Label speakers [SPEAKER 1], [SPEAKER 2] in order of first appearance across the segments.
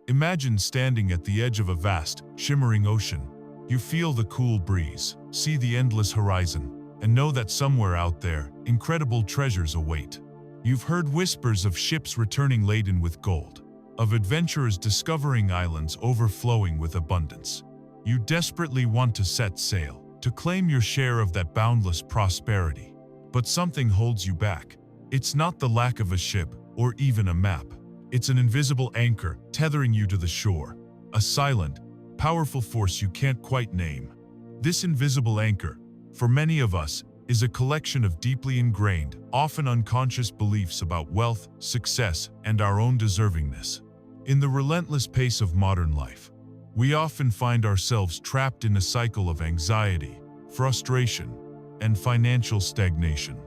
[SPEAKER 1] Imagine standing at the edge of a vast, shimmering ocean. You feel the cool breeze, see the endless horizon, and know that somewhere out there, incredible treasures await. You've heard whispers of ships returning laden with gold, of adventurers discovering islands overflowing with abundance. You desperately want to set sail, to claim your share of that boundless prosperity. But something holds you back. It's not the lack of a ship or even a map. It's an invisible anchor tethering you to the shore, a silent, powerful force you can't quite name. This invisible anchor, for many of us, is a collection of deeply ingrained, often unconscious beliefs about wealth, success, and our own deservingness. In the relentless pace of modern life, we often find ourselves trapped in a cycle of anxiety, frustration, and financial stagnation.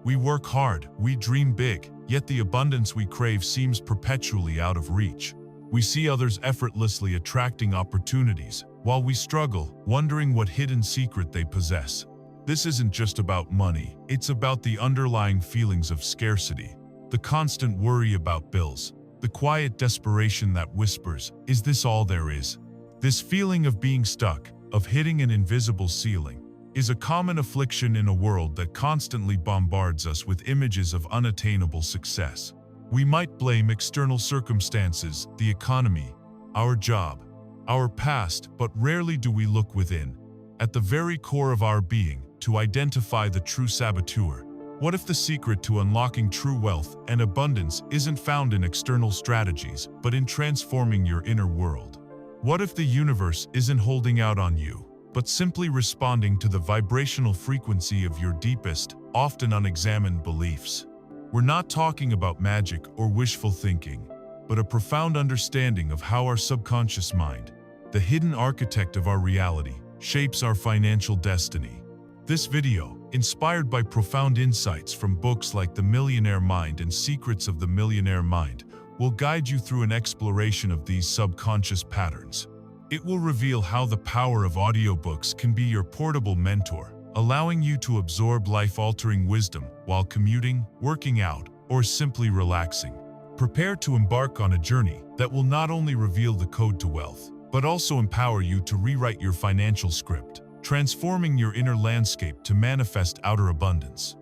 [SPEAKER 1] We work hard, we dream big, yet the abundance we crave seems perpetually out of reach. We see others effortlessly attracting opportunities, while we struggle, wondering what hidden secret they possess. This isn't just about money, it's about the underlying feelings of scarcity, the constant worry about bills, the quiet desperation that whispers, "Is this all there is?" This feeling of being stuck, of hitting an invisible ceiling, is a common affliction in a world that constantly bombards us with images of unattainable success. We might blame external circumstances, the economy, our job, our past, but rarely do we look within, at the very core of our being, to identify the true saboteur. What if the secret to unlocking true wealth and abundance isn't found in external strategies, but in transforming your inner world? What if the universe isn't holding out on you, but simply responding to the vibrational frequency of your deepest, often unexamined beliefs? We're not talking about magic or wishful thinking, but a profound understanding of how our subconscious mind, the hidden architect of our reality, shapes our financial destiny. This video, inspired by profound insights from books like The Millionaire Mind and Secrets of the Millionaire Mind, will guide you through an exploration of these subconscious patterns. It will reveal how the power of audiobooks can be your portable mentor, allowing you to absorb life-altering wisdom while commuting, working out, or simply relaxing. Prepare to embark on a journey that will not only reveal the code to wealth, but also empower you to rewrite your financial script, transforming your inner landscape to manifest outer abundance.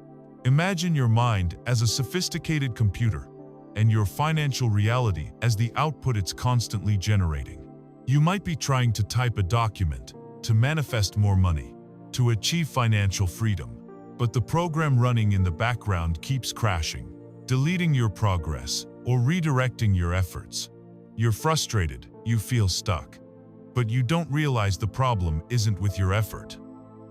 [SPEAKER 1] Imagine your mind as a sophisticated computer, and your financial reality as the output it's constantly generating. You might be trying to type a document, to manifest more money, to achieve financial freedom, but the program running in the background keeps crashing, deleting your progress, or redirecting your efforts. You're frustrated, you feel stuck, but you don't realize the problem isn't with your effort.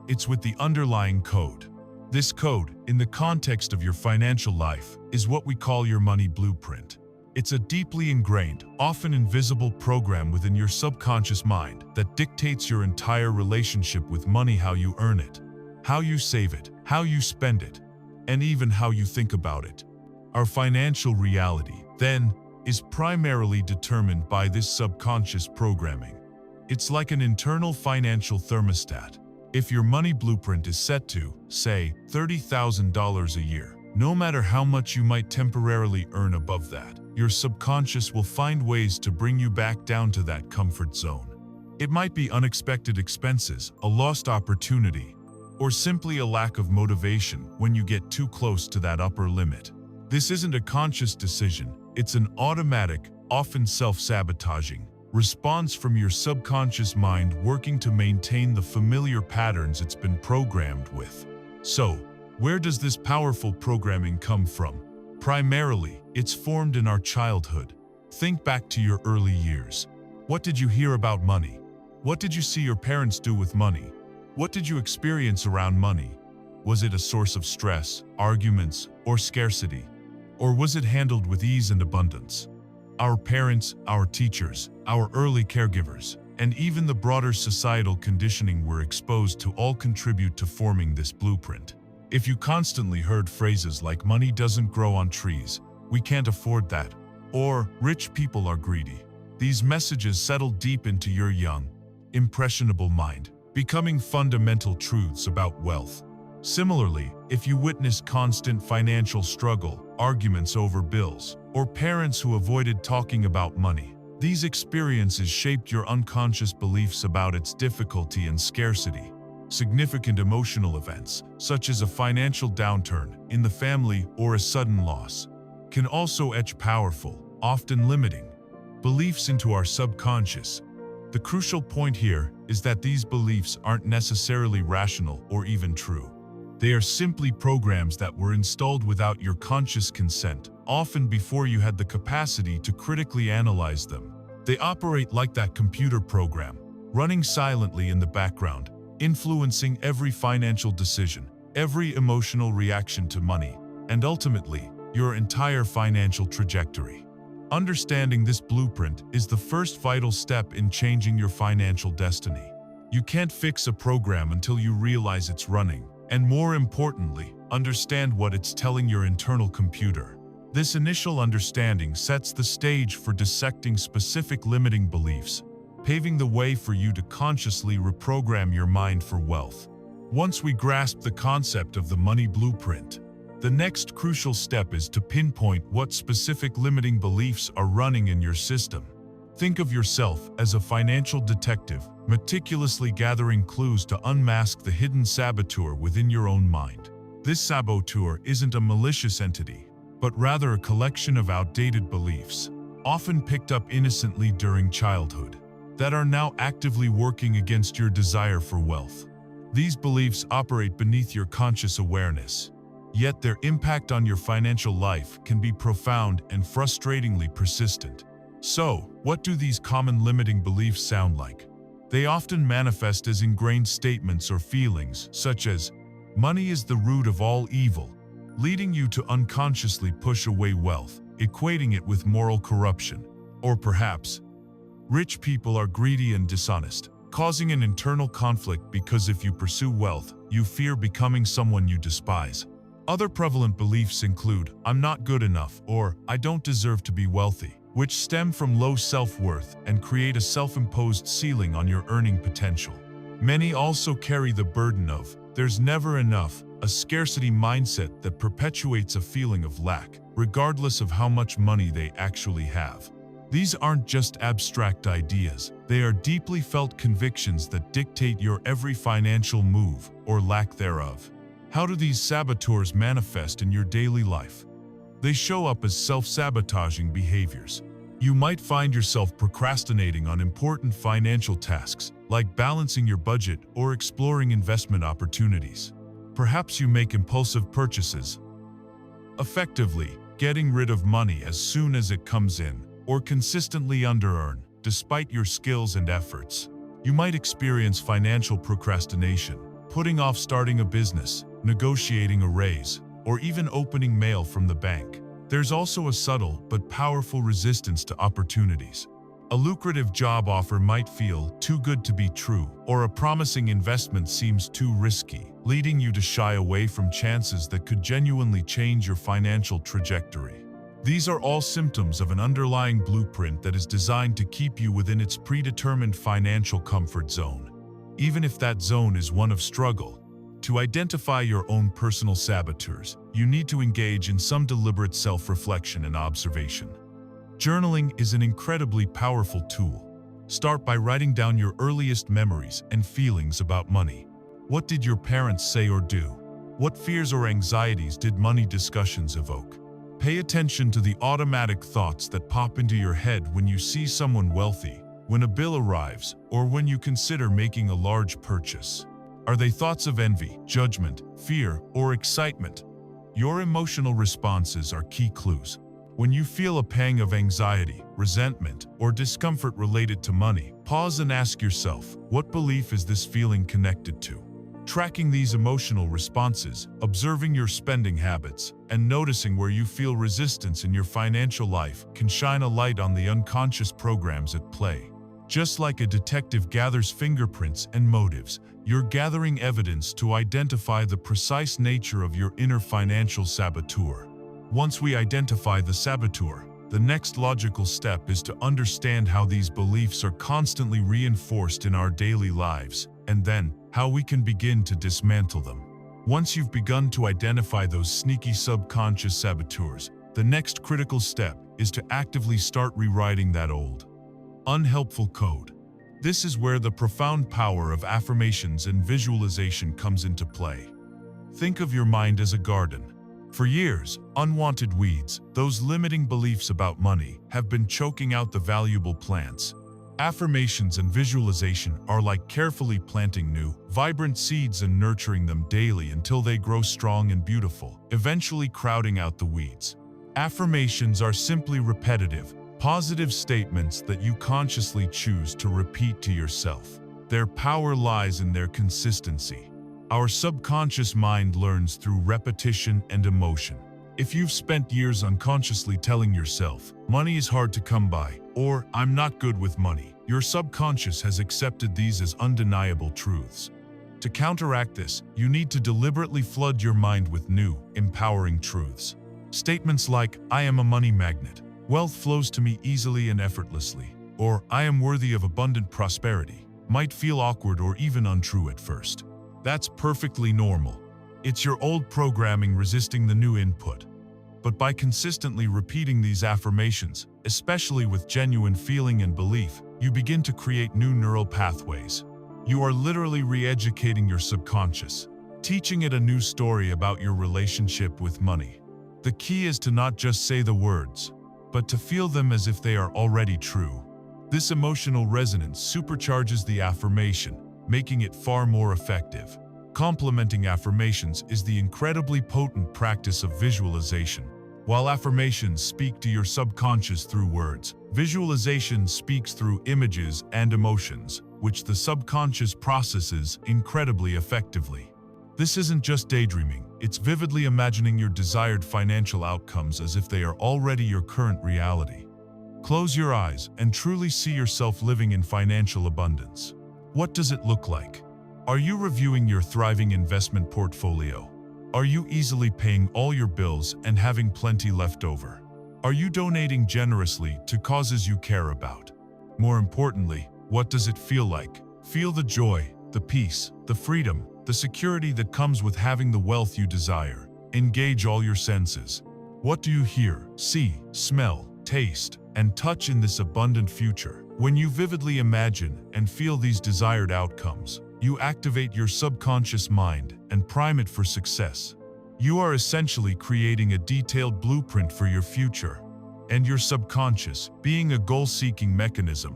[SPEAKER 1] It's with the underlying code. This code, in the context of your financial life, is what we call your money blueprint. It's a deeply ingrained, often invisible program within your subconscious mind that dictates your entire relationship with money: how you earn it, how you save it, how you spend it, and even how you think about it. Our financial reality, then, is primarily determined by this subconscious programming. It's like an internal financial thermostat. If your money blueprint is set to, say, $30,000 a year, no matter how much you might temporarily earn above that, your subconscious will find ways to bring you back down to that comfort zone. It might be unexpected expenses, a lost opportunity, or simply a lack of motivation when you get too close to that upper limit. This isn't a conscious decision, it's an automatic, often self-sabotaging response from your subconscious mind working to maintain the familiar patterns it's been programmed with. So, where does this powerful programming come from? Primarily, it's formed in our childhood. Think back to your early years. What did you hear about money? What did you see your parents do with money? What did you experience around money? Was it a source of stress, arguments, or scarcity? Or was it handled with ease and abundance? Our parents, our teachers, our early caregivers, and even the broader societal conditioning we're exposed to all contribute to forming this blueprint. If you constantly heard phrases like "money doesn't grow on trees," "we can't afford that," or "rich people are greedy," these messages settle deep into your young, impressionable mind, becoming fundamental truths about wealth. Similarly, if you witness constant financial struggle, arguments over bills, or parents who avoided talking about money, These experiences shaped your unconscious beliefs about its difficulty and scarcity. Significant emotional events, such as a financial downturn in the family or a sudden loss, can also etch powerful, often limiting, beliefs into our subconscious. The crucial point here is that these beliefs aren't necessarily rational or even true. They are simply programs that were installed without your conscious consent, often before you had the capacity to critically analyze them. They operate like that computer program, running silently in the background, influencing every financial decision, every emotional reaction to money, and ultimately, your entire financial trajectory. Understanding this blueprint is the first vital step in changing your financial destiny. You can't fix a program until you realize it's running, and more importantly, understand what it's telling your internal computer. This initial understanding sets the stage for dissecting specific limiting beliefs, paving the way for you to consciously reprogram your mind for wealth. Once we grasp the concept of the money blueprint, the next crucial step is to pinpoint what specific limiting beliefs are running in your system. Think of yourself as a financial detective, meticulously gathering clues to unmask the hidden saboteur within your own mind. This saboteur isn't a malicious entity, but rather a collection of outdated beliefs, often picked up innocently during childhood, that are now actively working against your desire for wealth. These beliefs operate beneath your conscious awareness, yet their impact on your financial life can be profound and frustratingly persistent. So, what do these common limiting beliefs sound like? They often manifest as ingrained statements or feelings, such as, "Money is the root of all evil," leading you to unconsciously push away wealth, equating it with moral corruption. Or perhaps, "Rich people are greedy and dishonest," causing an internal conflict because if you pursue wealth, you fear becoming someone you despise. Other prevalent beliefs include, "I'm not good enough," or "I don't deserve to be wealthy," which stem from low self-worth and create a self-imposed ceiling on your earning potential. Many also carry the burden of, "There's never enough," a scarcity mindset that perpetuates a feeling of lack, regardless of how much money they actually have. These aren't just abstract ideas, they are deeply felt convictions that dictate your every financial move, or lack thereof. How do these saboteurs manifest in your daily life? They show up as self-sabotaging behaviors. You might find yourself procrastinating on important financial tasks, like balancing your budget or exploring investment opportunities. Perhaps you make impulsive purchases, effectively getting rid of money as soon as it comes in, or consistently under-earn, despite your skills and efforts. You might experience financial procrastination, putting off starting a business, negotiating a raise, or even opening mail from the bank. There's also a subtle but powerful resistance to opportunities. A lucrative job offer might feel too good to be true, or a promising investment seems too risky, leading you to shy away from chances that could genuinely change your financial trajectory. These are all symptoms of an underlying blueprint that is designed to keep you within its predetermined financial comfort zone, even if that zone is one of struggle. To identify your own personal saboteurs, you need to engage in some deliberate self-reflection and observation. Journaling is an incredibly powerful tool. Start by writing down your earliest memories and feelings about money. What did your parents say or do? What fears or anxieties did money discussions evoke? Pay attention to the automatic thoughts that pop into your head when you see someone wealthy, when a bill arrives, or when you consider making a large purchase. Are they thoughts of envy, judgment, fear, or excitement? Your emotional responses are key clues. When you feel a pang of anxiety, resentment, or discomfort related to money, pause and ask yourself, what belief is this feeling connected to? Tracking these emotional responses, observing your spending habits, and noticing where you feel resistance in your financial life can shine a light on the unconscious programs at play. Just like a detective gathers fingerprints and motives, you're gathering evidence to identify the precise nature of your inner financial saboteur. Once we identify the saboteur, the next logical step is to understand how these beliefs are constantly reinforced in our daily lives, and then, how we can begin to dismantle them. Once you've begun to identify those sneaky subconscious saboteurs, the next critical step is to actively start rewriting that old Unhelpful code. This is where the profound power of affirmations and visualization comes into play. Think of your mind as a garden. For years, unwanted weeds, those limiting beliefs about money, have been choking out the valuable plants. Affirmations and visualization are like carefully planting new, vibrant seeds and nurturing them daily until they grow strong and beautiful, eventually crowding out the weeds. Affirmations are simply repetitive, positive statements that you consciously choose to repeat to yourself. Their power lies in their consistency. Our subconscious mind learns through repetition and emotion. If you've spent years unconsciously telling yourself, "Money is hard to come by," or "I'm not good with money," your subconscious has accepted these as undeniable truths. To counteract this, you need to deliberately flood your mind with new, empowering truths. Statements like, "I am a money magnet," "Wealth flows to me easily and effortlessly," or "I am worthy of abundant prosperity," might feel awkward or even untrue at first. That's perfectly normal. It's your old programming resisting the new input. But by consistently repeating these affirmations, especially with genuine feeling and belief, you begin to create new neural pathways. You are literally re-educating your subconscious, teaching it a new story about your relationship with money. The key is to not just say the words, but to feel them as if they are already true. This emotional resonance supercharges the affirmation, making it far more effective. Complementing affirmations is the incredibly potent practice of visualization. While affirmations speak to your subconscious through words, visualization speaks through images and emotions, which the subconscious processes incredibly effectively. This isn't just daydreaming, it's vividly imagining your desired financial outcomes as if they are already your current reality. Close your eyes and truly see yourself living in financial abundance. What does it look like? Are you reviewing your thriving investment portfolio? Are you easily paying all your bills and having plenty left over? Are you donating generously to causes you care about? More importantly, what does it feel like? Feel the joy, the peace, the freedom, the security that comes with having the wealth you desire. Engage all your senses. What do you hear, see, smell, taste, and touch in this abundant future? When you vividly imagine and feel these desired outcomes, you activate your subconscious mind and prime it for success. You are essentially creating a detailed blueprint for your future, and your subconscious, being a goal-seeking mechanism,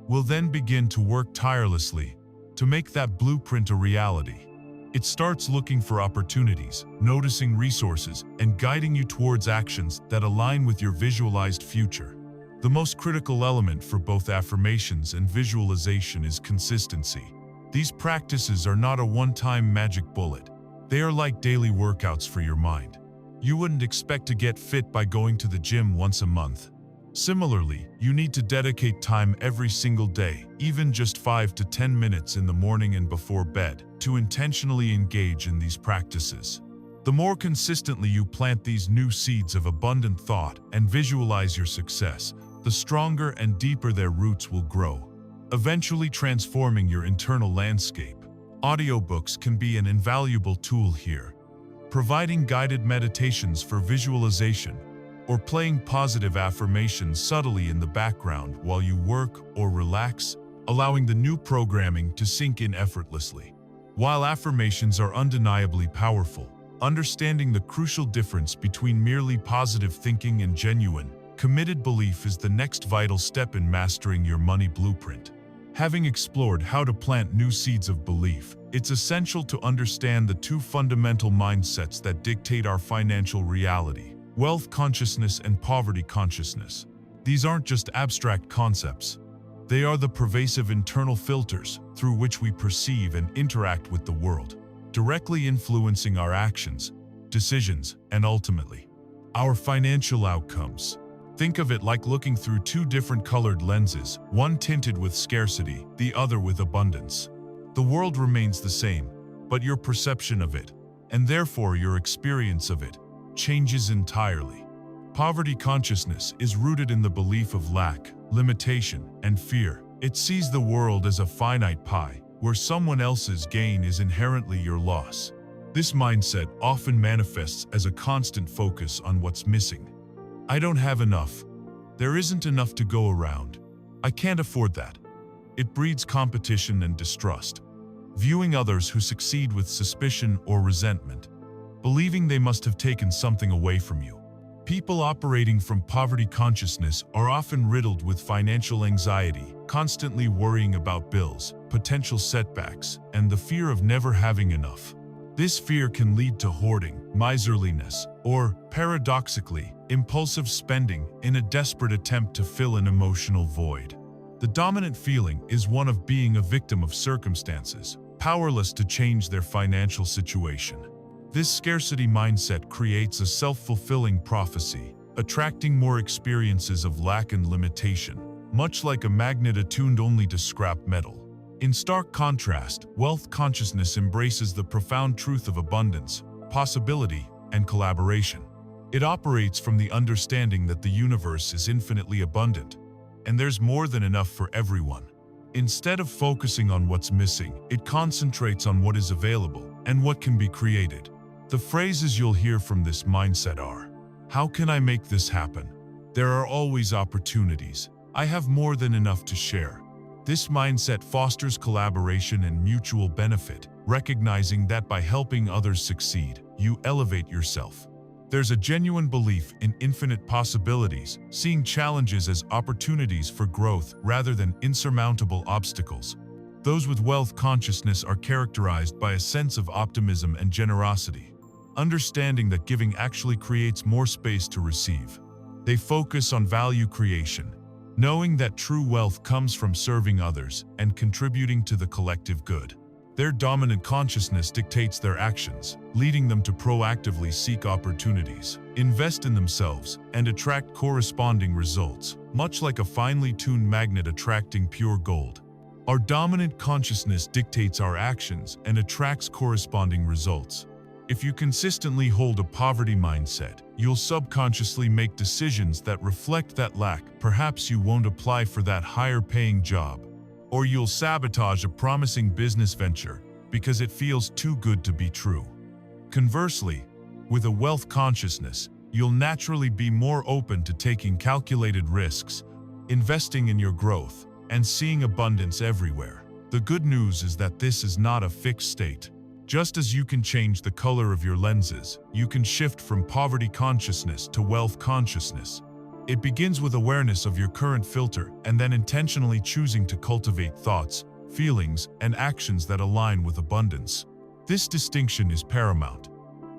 [SPEAKER 1] will then begin to work tirelessly to make that blueprint a reality. It starts looking for opportunities, noticing resources, and guiding you towards actions that align with your visualized future. The most critical element for both affirmations and visualization is consistency. These practices are not a one-time magic bullet. They are like daily workouts for your mind. You wouldn't expect to get fit by going to the gym once a month. Similarly, you need to dedicate time every single day, even just 5 to 10 minutes in the morning and before bed, to intentionally engage in these practices. The more consistently you plant these new seeds of abundant thought and visualize your success, the stronger and deeper their roots will grow, eventually transforming your internal landscape. Audiobooks can be an invaluable tool here, providing guided meditations for visualization, or playing positive affirmations subtly in the background while you work or relax, allowing the new programming to sink in effortlessly. While affirmations are undeniably powerful, understanding the crucial difference between merely positive thinking and genuine, committed belief is the next vital step in mastering your money blueprint. Having explored how to plant new seeds of belief, it's essential to understand the two fundamental mindsets that dictate our financial reality: wealth consciousness and poverty consciousness. These aren't just abstract concepts. They are the pervasive internal filters through which we perceive and interact with the world, directly influencing our actions, decisions, and ultimately, our financial outcomes. Think of it like looking through two different colored lenses, one tinted with scarcity, the other with abundance. The world remains the same, but your perception of it, and therefore your experience of it, changes entirely. Poverty consciousness is rooted in the belief of lack, limitation, and fear. It sees the world as a finite pie, where someone else's gain is inherently your loss. This mindset often manifests as a constant focus on what's missing. I don't have enough. There isn't enough to go around. I can't afford that. It breeds competition and distrust, viewing others who succeed with suspicion or resentment, believing they must have taken something away from you. People operating from poverty consciousness are often riddled with financial anxiety, constantly worrying about bills, potential setbacks, and the fear of never having enough. This fear can lead to hoarding, miserliness, or, paradoxically, impulsive spending in a desperate attempt to fill an emotional void. The dominant feeling is one of being a victim of circumstances, powerless to change their financial situation. This scarcity mindset creates a self-fulfilling prophecy, attracting more experiences of lack and limitation, much like a magnet attuned only to scrap metal. In stark contrast, wealth consciousness embraces the profound truth of abundance, possibility, and collaboration. It operates from the understanding that the universe is infinitely abundant, and there's more than enough for everyone. Instead of focusing on what's missing, it concentrates on what is available and what can be created. The phrases you'll hear from this mindset are, "How can I make this happen? There are always opportunities. I have more than enough to share." This mindset fosters collaboration and mutual benefit, recognizing that by helping others succeed, you elevate yourself. There's a genuine belief in infinite possibilities, seeing challenges as opportunities for growth rather than insurmountable obstacles. Those with wealth consciousness are characterized by a sense of optimism and generosity, understanding that giving actually creates more space to receive. They focus on value creation, knowing that true wealth comes from serving others and contributing to the collective good. Their dominant consciousness dictates their actions, leading them to proactively seek opportunities, invest in themselves, and attract corresponding results, much like a finely tuned magnet attracting pure gold. Our dominant consciousness dictates our actions and attracts corresponding results. If you consistently hold a poverty mindset, you'll subconsciously make decisions that reflect that lack. Perhaps you won't apply for that higher-paying job, or you'll sabotage a promising business venture because it feels too good to be true. Conversely, with a wealth consciousness, you'll naturally be more open to taking calculated risks, investing in your growth, and seeing abundance everywhere. The good news is that this is not a fixed state. Just as you can change the color of your lenses, you can shift from poverty consciousness to wealth consciousness. It begins with awareness of your current filter and then intentionally choosing to cultivate thoughts, feelings, and actions that align with abundance. This distinction is paramount,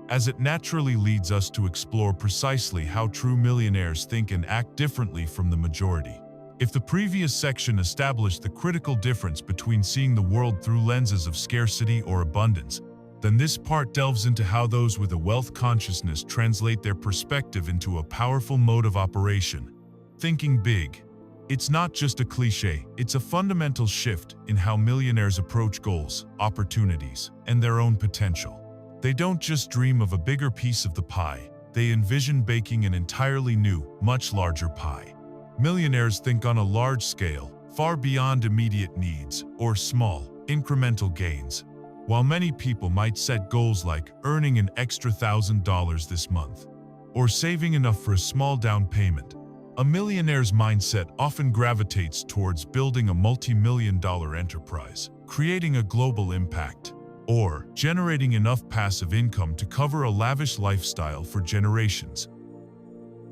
[SPEAKER 1] as it naturally leads us to explore precisely how true millionaires think and act differently from the majority. If the previous section established the critical difference between seeing the world through lenses of scarcity or abundance, then this part delves into how those with a wealth consciousness translate their perspective into a powerful mode of operation. Thinking big. It's not just a cliche, it's a fundamental shift in how millionaires approach goals, opportunities, and their own potential. They don't just dream of a bigger piece of the pie, they envision baking an entirely new, much larger pie. Millionaires think on a large scale, far beyond immediate needs or small, incremental gains. While many people might set goals like earning an extra $1,000 this month or saving enough for a small down payment, a millionaire's mindset often gravitates towards building a multi-million-dollar enterprise, creating a global impact, or generating enough passive income to cover a lavish lifestyle for generations.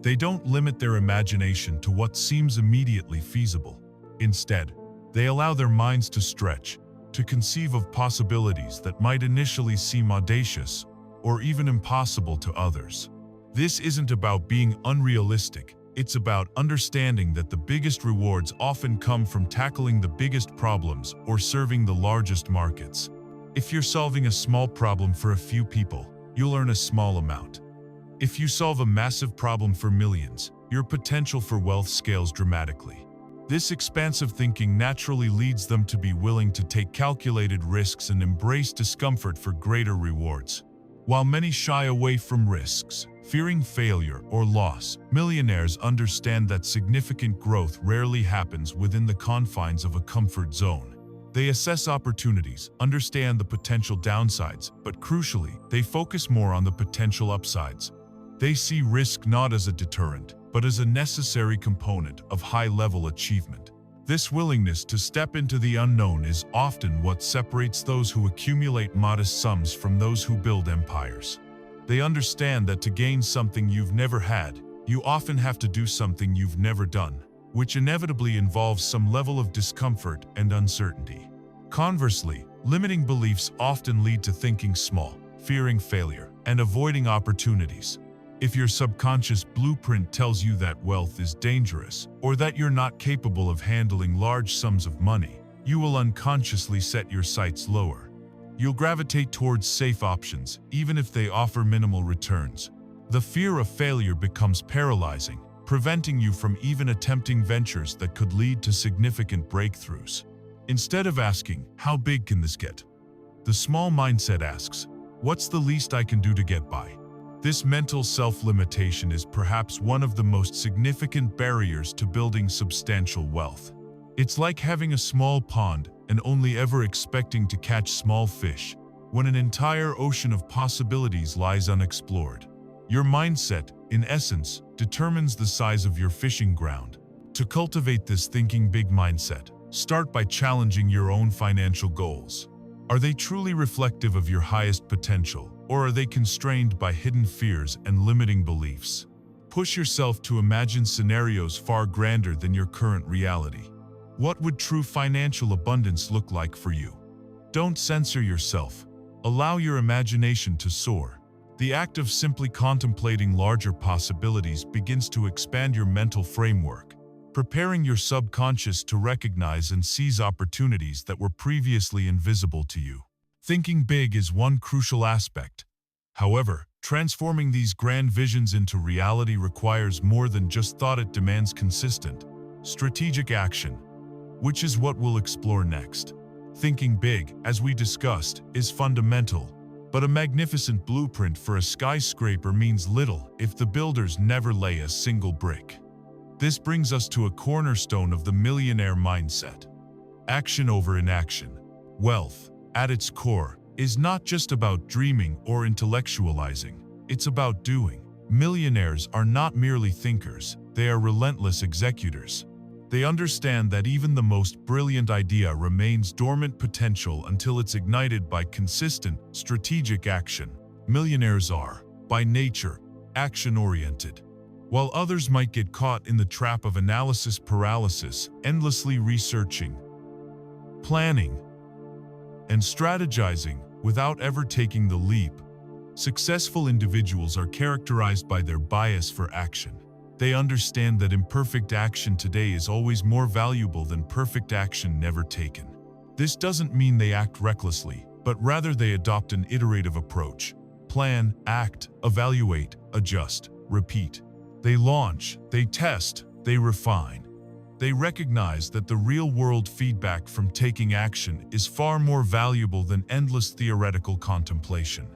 [SPEAKER 1] They don't limit their imagination to what seems immediately feasible. Instead, they allow their minds to stretch, to conceive of possibilities that might initially seem audacious or even impossible to others. This isn't about being unrealistic, it's about understanding that the biggest rewards often come from tackling the biggest problems or serving the largest markets. If you're solving a small problem for a few people, you'll earn a small amount. If you solve a massive problem for millions, your potential for wealth scales dramatically. This expansive thinking naturally leads them to be willing to take calculated risks and embrace discomfort for greater rewards. While many shy away from risks, fearing failure or loss, millionaires understand that significant growth rarely happens within the confines of a comfort zone. They assess opportunities, understand the potential downsides, but crucially, they focus more on the potential upsides. They see risk not as a deterrent, but as a necessary component of high-level achievement. This willingness to step into the unknown is often what separates those who accumulate modest sums from those who build empires. They understand that to gain something you've never had, you often have to do something you've never done, which inevitably involves some level of discomfort and uncertainty. Conversely, limiting beliefs often lead to thinking small, fearing failure, and avoiding opportunities. If your subconscious blueprint tells you that wealth is dangerous, or that you're not capable of handling large sums of money, you will unconsciously set your sights lower. You'll gravitate towards safe options, even if they offer minimal returns. The fear of failure becomes paralyzing, preventing you from even attempting ventures that could lead to significant breakthroughs. Instead of asking, "How big can this get?" the small mindset asks, "What's the least I can do to get by?" This mental self-limitation is perhaps one of the most significant barriers to building substantial wealth. It's like having a small pond and only ever expecting to catch small fish, when an entire ocean of possibilities lies unexplored. Your mindset, in essence, determines the size of your fishing ground. To cultivate this thinking big mindset, start by challenging your own financial goals. Are they truly reflective of your highest potential, or are they constrained by hidden fears and limiting beliefs? Push yourself to imagine scenarios far grander than your current reality. What would true financial abundance look like for you? Don't censor yourself. Allow your imagination to soar. The act of simply contemplating larger possibilities begins to expand your mental framework, preparing your subconscious to recognize and seize opportunities that were previously invisible to you. Thinking big is one crucial aspect. However, transforming these grand visions into reality requires more than just thought. It demands consistent, strategic action, which is what we'll explore next. Thinking big, as we discussed, is fundamental, but a magnificent blueprint for a skyscraper means little if the builders never lay a single brick. This brings us to a cornerstone of the millionaire mindset: action over inaction. Wealth, at its core, is not just about dreaming or intellectualizing. It's about doing. Millionaires are not merely thinkers, they are relentless executors. They understand that even the most brilliant idea remains dormant potential until it's ignited by consistent, strategic action. Millionaires are, by nature, action-oriented. While others might get caught in the trap of analysis paralysis, endlessly researching, planning, and strategizing without ever taking the leap, successful individuals are characterized by their bias for action. They understand that imperfect action today is always more valuable than perfect action never taken. This doesn't mean they act recklessly, but rather they adopt an iterative approach. Plan, act, evaluate, adjust, repeat. They launch, they test, they refine. They recognize that the real-world feedback from taking action is far more valuable than endless theoretical contemplation.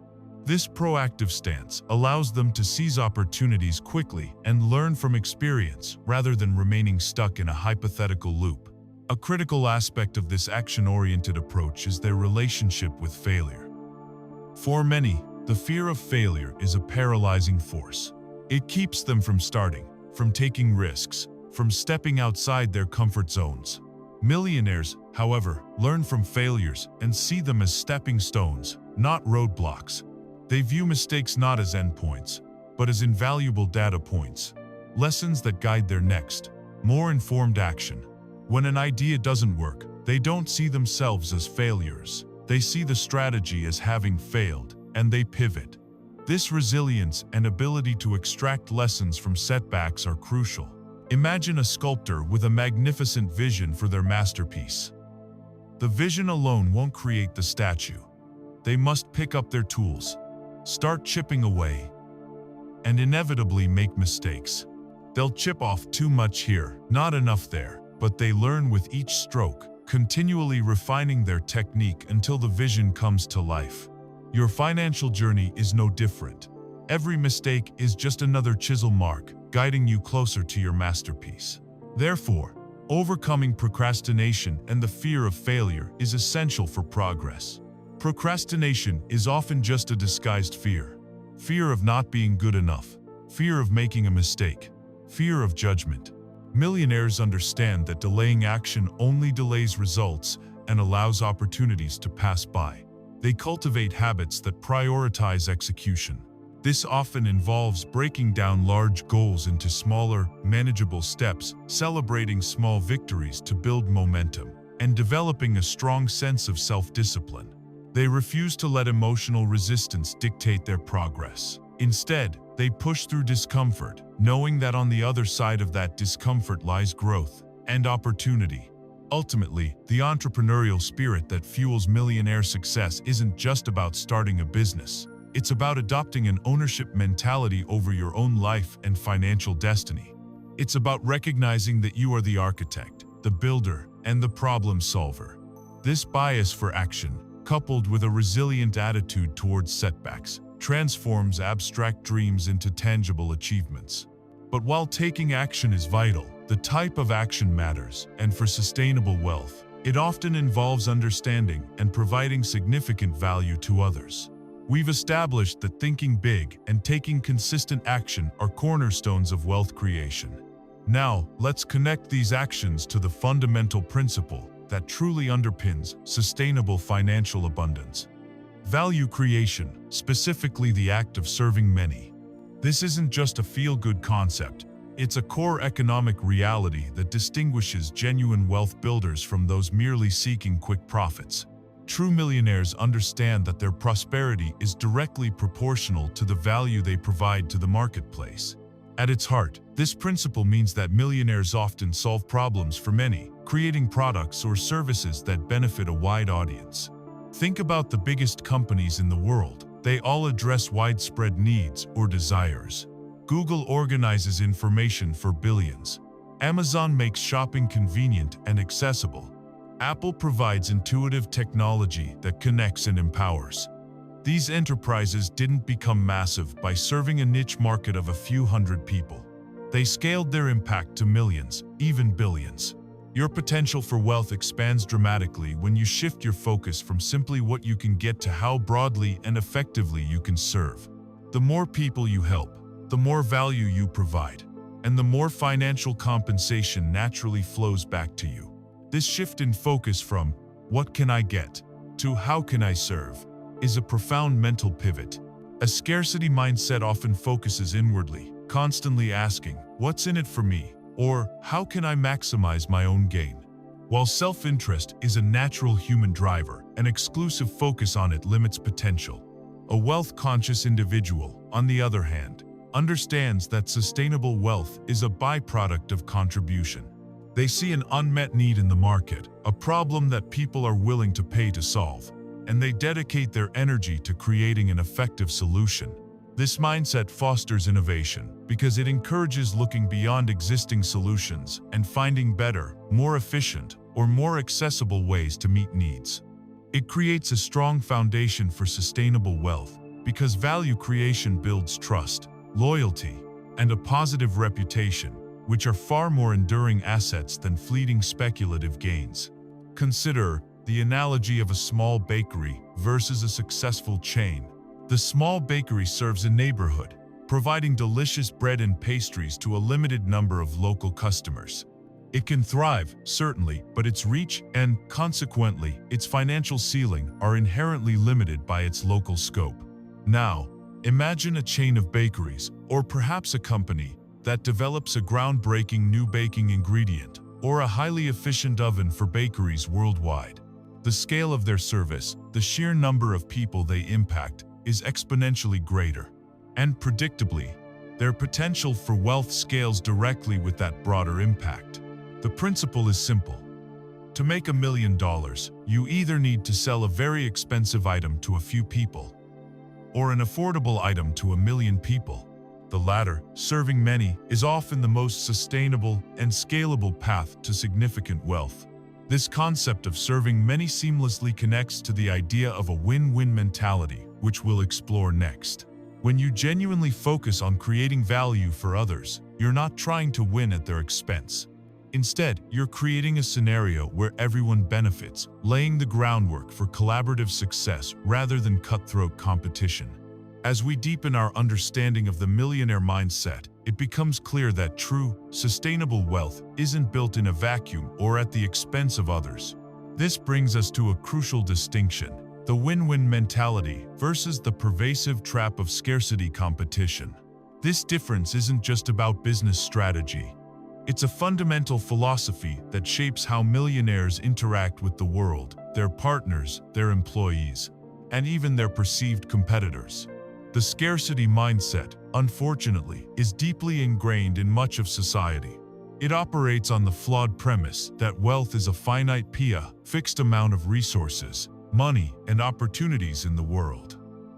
[SPEAKER 1] This proactive stance allows them to seize opportunities quickly and learn from experience rather than remaining stuck in a hypothetical loop. A critical aspect of this action-oriented approach is their relationship with failure. For many, the fear of failure is a paralyzing force. It keeps them from starting, from taking risks, from stepping outside their comfort zones. Millionaires, however, learn from failures and see them as stepping stones, not roadblocks. They view mistakes not as endpoints, but as invaluable data points, lessons that guide their next, more informed action. When an idea doesn't work, they don't see themselves as failures. They see the strategy as having failed, and they pivot. This resilience and ability to extract lessons from setbacks are crucial. Imagine a sculptor with a magnificent vision for their masterpiece. The vision alone won't create the statue. They must pick up their tools, start chipping away, and inevitably make mistakes. They'll chip off too much here, not enough there, but they learn with each stroke, continually refining their technique until the vision comes to life. Your financial journey is no different. Every mistake is just another chisel mark, guiding you closer to your masterpiece. Therefore, overcoming procrastination and the fear of failure is essential for progress. Procrastination is often just a disguised fear. Fear of not being good enough, fear of making a mistake, fear of judgment. Millionaires understand that delaying action only delays results and allows opportunities to pass by. They cultivate habits that prioritize execution. This often involves breaking down large goals into smaller, manageable steps, celebrating small victories to build momentum, and developing a strong sense of self-discipline. They refuse to let emotional resistance dictate their progress. Instead, they push through discomfort, knowing that on the other side of that discomfort lies growth and opportunity. Ultimately, the entrepreneurial spirit that fuels millionaire success isn't just about starting a business. It's about adopting an ownership mentality over your own life and financial destiny. It's about recognizing that you are the architect, the builder, and the problem solver. This bias for action, coupled with a resilient attitude towards setbacks, transforms abstract dreams into tangible achievements. But while taking action is vital, the type of action matters, and for sustainable wealth, it often involves understanding and providing significant value to others. We've established that thinking big and taking consistent action are cornerstones of wealth creation. Now, let's connect these actions to the fundamental principle that truly underpins sustainable financial abundance. Value creation, specifically the act of serving many. This isn't just a feel-good concept. It's a core economic reality that distinguishes genuine wealth builders from those merely seeking quick profits. True millionaires understand that their prosperity is directly proportional to the value they provide to the marketplace. At its heart, this principle means that millionaires often solve problems for many, creating products or services that benefit a wide audience. Think about the biggest companies in the world. They all address widespread needs or desires. Google organizes information for billions. Amazon makes shopping convenient and accessible. Apple provides intuitive technology that connects and empowers. These enterprises didn't become massive by serving a niche market of a few hundred people. They scaled their impact to millions, even billions. Your potential for wealth expands dramatically when you shift your focus from simply what you can get to how broadly and effectively you can serve. The more people you help, the more value you provide, and the more financial compensation naturally flows back to you. This shift in focus from "what can I get" to "how can I serve" is a profound mental pivot. A scarcity mindset often focuses inwardly, constantly asking, "What's in it for me?" or "How can I maximize my own gain?" While self-interest is a natural human driver, an exclusive focus on it limits potential. A wealth-conscious individual, on the other hand, understands that sustainable wealth is a byproduct of contribution. They see an unmet need in the market, a problem that people are willing to pay to solve, and they dedicate their energy to creating an effective solution. This mindset fosters innovation because it encourages looking beyond existing solutions and finding better, more efficient, or more accessible ways to meet needs. It creates a strong foundation for sustainable wealth because value creation builds trust, loyalty, and a positive reputation, which are far more enduring assets than fleeting speculative gains. Consider the analogy of a small bakery versus a successful chain. The small bakery serves a neighborhood, providing delicious bread and pastries to a limited number of local customers. It can thrive, certainly, but its reach and, consequently, its financial ceiling are inherently limited by its local scope. Now, imagine a chain of bakeries, or perhaps a company, that develops a groundbreaking new baking ingredient, or a highly efficient oven for bakeries worldwide. The scale of their service, the sheer number of people they impact, is exponentially greater. And predictably, their potential for wealth scales directly with that broader impact. The principle is simple. To make $1 million, you either need to sell a very expensive item to a few people, or an affordable item to 1 million people. The latter, serving many, is often the most sustainable and scalable path to significant wealth. This concept of serving many seamlessly connects to the idea of a win-win mentality, which we'll explore next. When you genuinely focus on creating value for others, you're not trying to win at their expense. Instead, you're creating a scenario where everyone benefits, laying the groundwork for collaborative success rather than cutthroat competition. As we deepen our understanding of the millionaire mindset, it becomes clear that true, sustainable wealth isn't built in a vacuum or at the expense of others. This brings us to a crucial distinction: the win-win mentality versus the pervasive trap of scarcity competition. This difference isn't just about business strategy. It's a fundamental philosophy that shapes how millionaires interact with the world, their partners, their employees, and even their perceived competitors. The scarcity mindset, unfortunately, is deeply ingrained in much of society. It operates on the flawed premise that wealth is a finite fixed amount of resources, money, and opportunities in the world.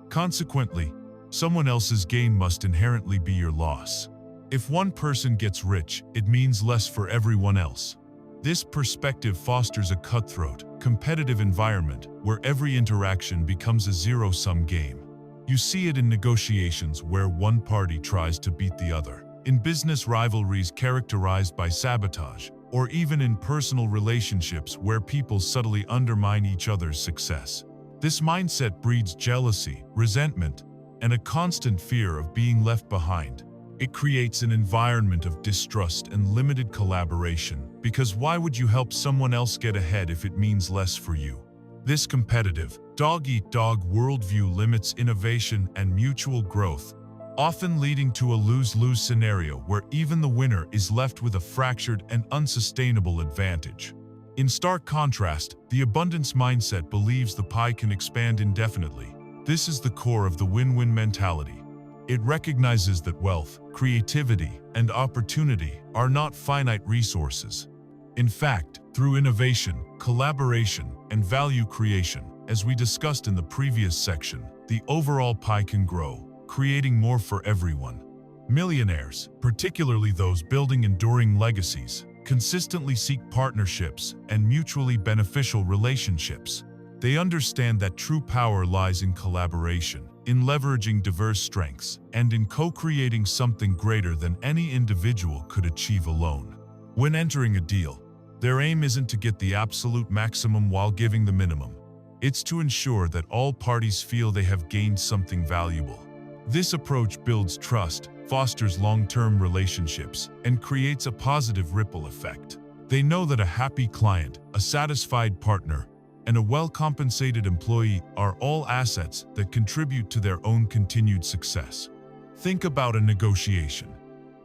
[SPEAKER 1] Consequently, someone else's gain must inherently be your loss. If one person gets rich, it means less for everyone else. This perspective fosters a cutthroat, competitive environment where every interaction becomes a zero-sum game. You see it in negotiations where one party tries to beat the other, in business rivalries characterized by sabotage, or even in personal relationships where people subtly undermine each other's success. This mindset breeds jealousy, resentment, and a constant fear of being left behind. It creates an environment of distrust and limited collaboration, because why would you help someone else get ahead if it means less for you? This competitive, dog-eat-dog worldview limits innovation and mutual growth, often leading to a lose-lose scenario where even the winner is left with a fractured and unsustainable advantage. In stark contrast, the abundance mindset believes the pie can expand indefinitely. This is the core of the win-win mentality. It recognizes that wealth, creativity, and opportunity are not finite resources. In fact, through innovation, collaboration, and value creation, as we discussed in the previous section, the overall pie can grow, creating more for everyone. Millionaires, particularly those building enduring legacies, consistently seek partnerships and mutually beneficial relationships. They understand that true power lies in collaboration, in leveraging diverse strengths, and in co-creating something greater than any individual could achieve alone. When entering a deal, their aim isn't to get the absolute maximum while giving the minimum. It's to ensure that all parties feel they have gained something valuable. This approach builds trust, fosters long-term relationships, and creates a positive ripple effect. They know that a happy client, a satisfied partner, and a well-compensated employee are all assets that contribute to their own continued success. Think about a negotiation.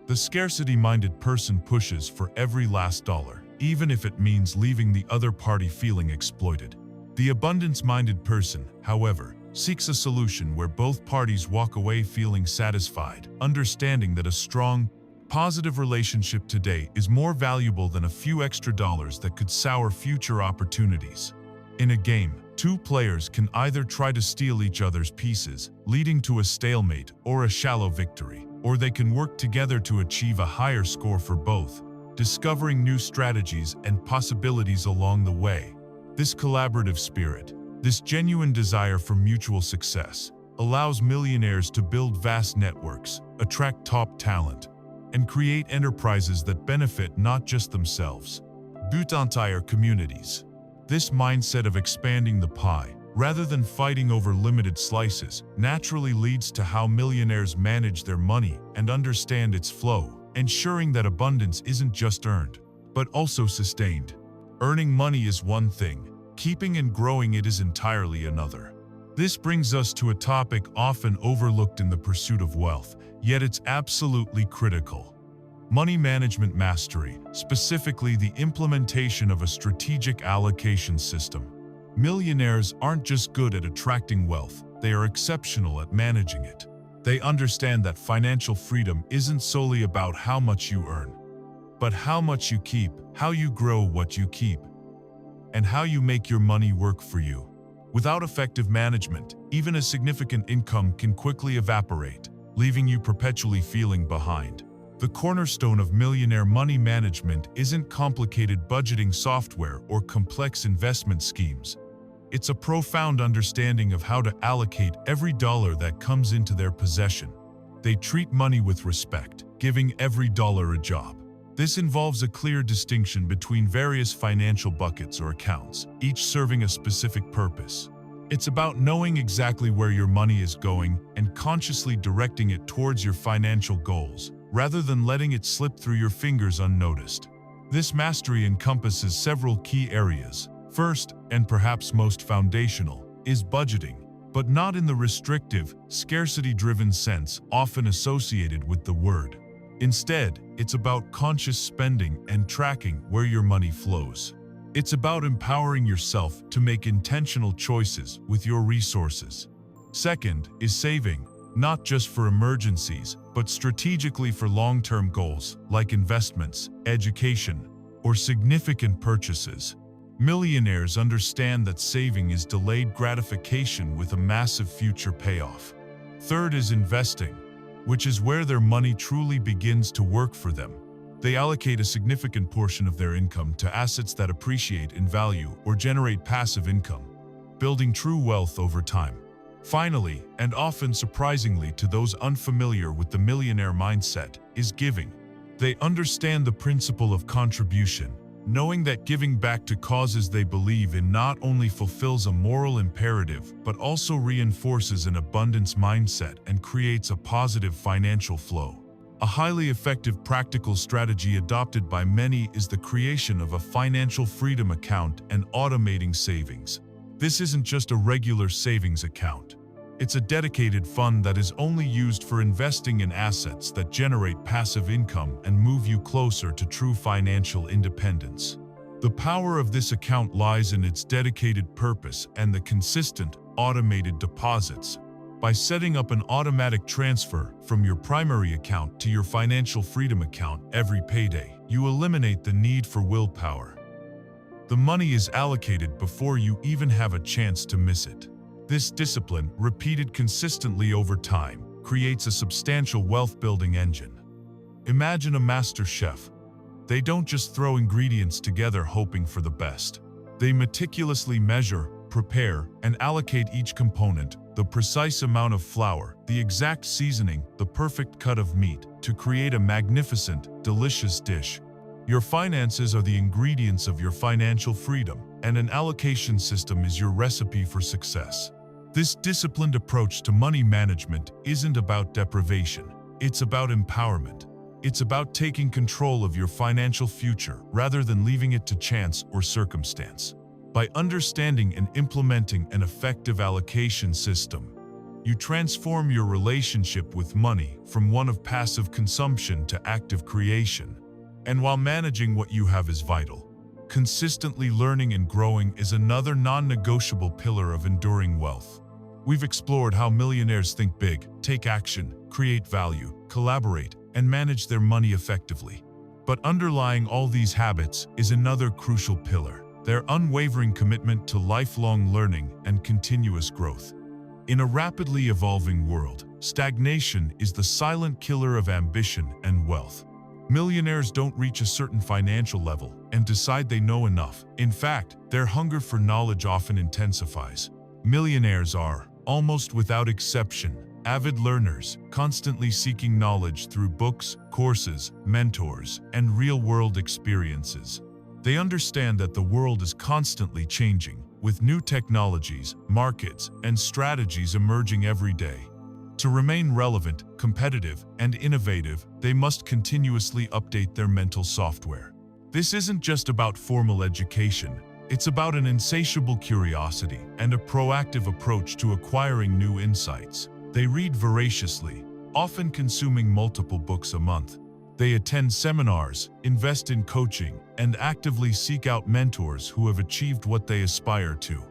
[SPEAKER 1] The scarcity-minded person pushes for every last dollar, even if it means leaving the other party feeling exploited. The abundance-minded person, however, seeks a solution where both parties walk away feeling satisfied, understanding that a strong, positive relationship today is more valuable than a few extra dollars that could sour future opportunities. In a game, two players can either try to steal each other's pieces, leading to a stalemate or a shallow victory, or they can work together to achieve a higher score for both, discovering new strategies and possibilities along the way. This collaborative spirit, this genuine desire for mutual success, allows millionaires to build vast networks, attract top talent, and create enterprises that benefit not just themselves, but entire communities. This mindset of expanding the pie, rather than fighting over limited slices, naturally leads to how millionaires manage their money and understand its flow, ensuring that abundance isn't just earned, but also sustained. Earning money is one thing, keeping and growing it is entirely another. This brings us to a topic often overlooked in the pursuit of wealth, yet it's absolutely critical. Money management mastery, specifically the implementation of a strategic allocation system. Millionaires aren't just good at attracting wealth, they are exceptional at managing it. They understand that financial freedom isn't solely about how much you earn, but how much you keep, how you grow what you keep, and how you make your money work for you. Without effective management, even a significant income can quickly evaporate, leaving you perpetually feeling behind. The cornerstone of millionaire money management isn't complicated budgeting software or complex investment schemes. It's a profound understanding of how to allocate every dollar that comes into their possession. They treat money with respect, giving every dollar a job. This involves a clear distinction between various financial buckets or accounts, each serving a specific purpose. It's about knowing exactly where your money is going and consciously directing it towards your financial goals, rather than letting it slip through your fingers unnoticed. This mastery encompasses several key areas. First, and perhaps most foundational, is budgeting, but not in the restrictive, scarcity-driven sense often associated with the word. Instead, it's about conscious spending and tracking where your money flows. It's about empowering yourself to make intentional choices with your resources. Second is saving, not just for emergencies, but strategically for long-term goals like investments, education, or significant purchases. Millionaires understand that saving is delayed gratification with a massive future payoff. Third is investing, which is where their money truly begins to work for them. They allocate a significant portion of their income to assets that appreciate in value or generate passive income, building true wealth over time. Finally, and often surprisingly to those unfamiliar with the millionaire mindset, is giving. They understand the principle of contribution, knowing that giving back to causes they believe in not only fulfills a moral imperative but also reinforces an abundance mindset and creates a positive financial flow. A highly effective practical strategy adopted by many is the creation of a financial freedom account and automating savings. This isn't just a regular savings account. It's a dedicated fund that is only used for investing in assets that generate passive income and move you closer to true financial independence. The power of this account lies in its dedicated purpose and the consistent, automated deposits. By setting up an automatic transfer from your primary account to your financial freedom account every payday, you eliminate the need for willpower. The money is allocated before you even have a chance to miss it. This discipline, repeated consistently over time, creates a substantial wealth-building engine. Imagine a master chef. They don't just throw ingredients together hoping for the best. They meticulously measure, prepare, and allocate each component, the precise amount of flour, the exact seasoning, the perfect cut of meat, to create a magnificent, delicious dish. Your finances are the ingredients of your financial freedom, and an allocation system is your recipe for success. This disciplined approach to money management isn't about deprivation. It's about empowerment. It's about taking control of your financial future rather than leaving it to chance or circumstance. By understanding and implementing an effective allocation system, you transform your relationship with money from one of passive consumption to active creation. And while managing what you have is vital, consistently learning and growing is another non-negotiable pillar of enduring wealth. We've explored how millionaires think big, take action, create value, collaborate, and manage their money effectively. But underlying all these habits is another crucial pillar: their unwavering commitment to lifelong learning and continuous growth. In a rapidly evolving world, stagnation is the silent killer of ambition and wealth. Millionaires don't reach a certain financial level and decide they know enough. In fact, their hunger for knowledge often intensifies. Millionaires are, almost without exception, avid learners, constantly seeking knowledge through books, courses, mentors, and real-world experiences. They understand that the world is constantly changing, with new technologies, markets, and strategies emerging every day. To remain relevant, competitive, and innovative, they must continuously update their mental software. This isn't just about formal education. It's about an insatiable curiosity and a proactive approach to acquiring new insights. They read voraciously, often consuming multiple books a month. They attend seminars, invest in coaching, and actively seek out mentors who have achieved what they aspire to.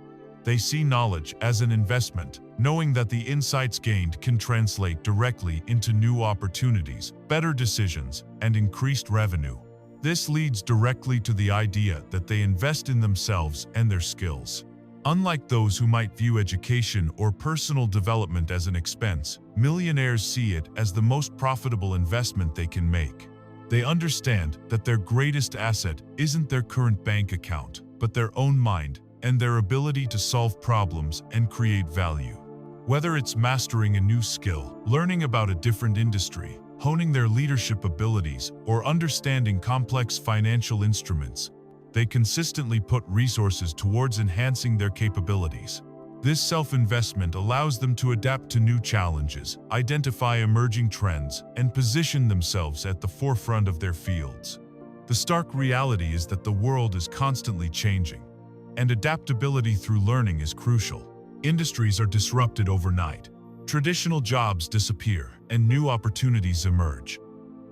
[SPEAKER 1] They see knowledge as an investment, knowing that the insights gained can translate directly into new opportunities, better decisions, and increased revenue. This leads directly to the idea that they invest in themselves and their skills. Unlike those who might view education or personal development as an expense, millionaires see it as the most profitable investment they can make. They understand that their greatest asset isn't their current bank account, but their own mind and their ability to solve problems and create value. Whether it's mastering a new skill, learning about a different industry, honing their leadership abilities, or understanding complex financial instruments, they consistently put resources towards enhancing their capabilities. This self-investment allows them to adapt to new challenges, identify emerging trends, and position themselves at the forefront of their fields. The stark reality is that the world is constantly changing, and adaptability through learning is crucial. Industries are disrupted overnight. Traditional jobs disappear, and new opportunities emerge.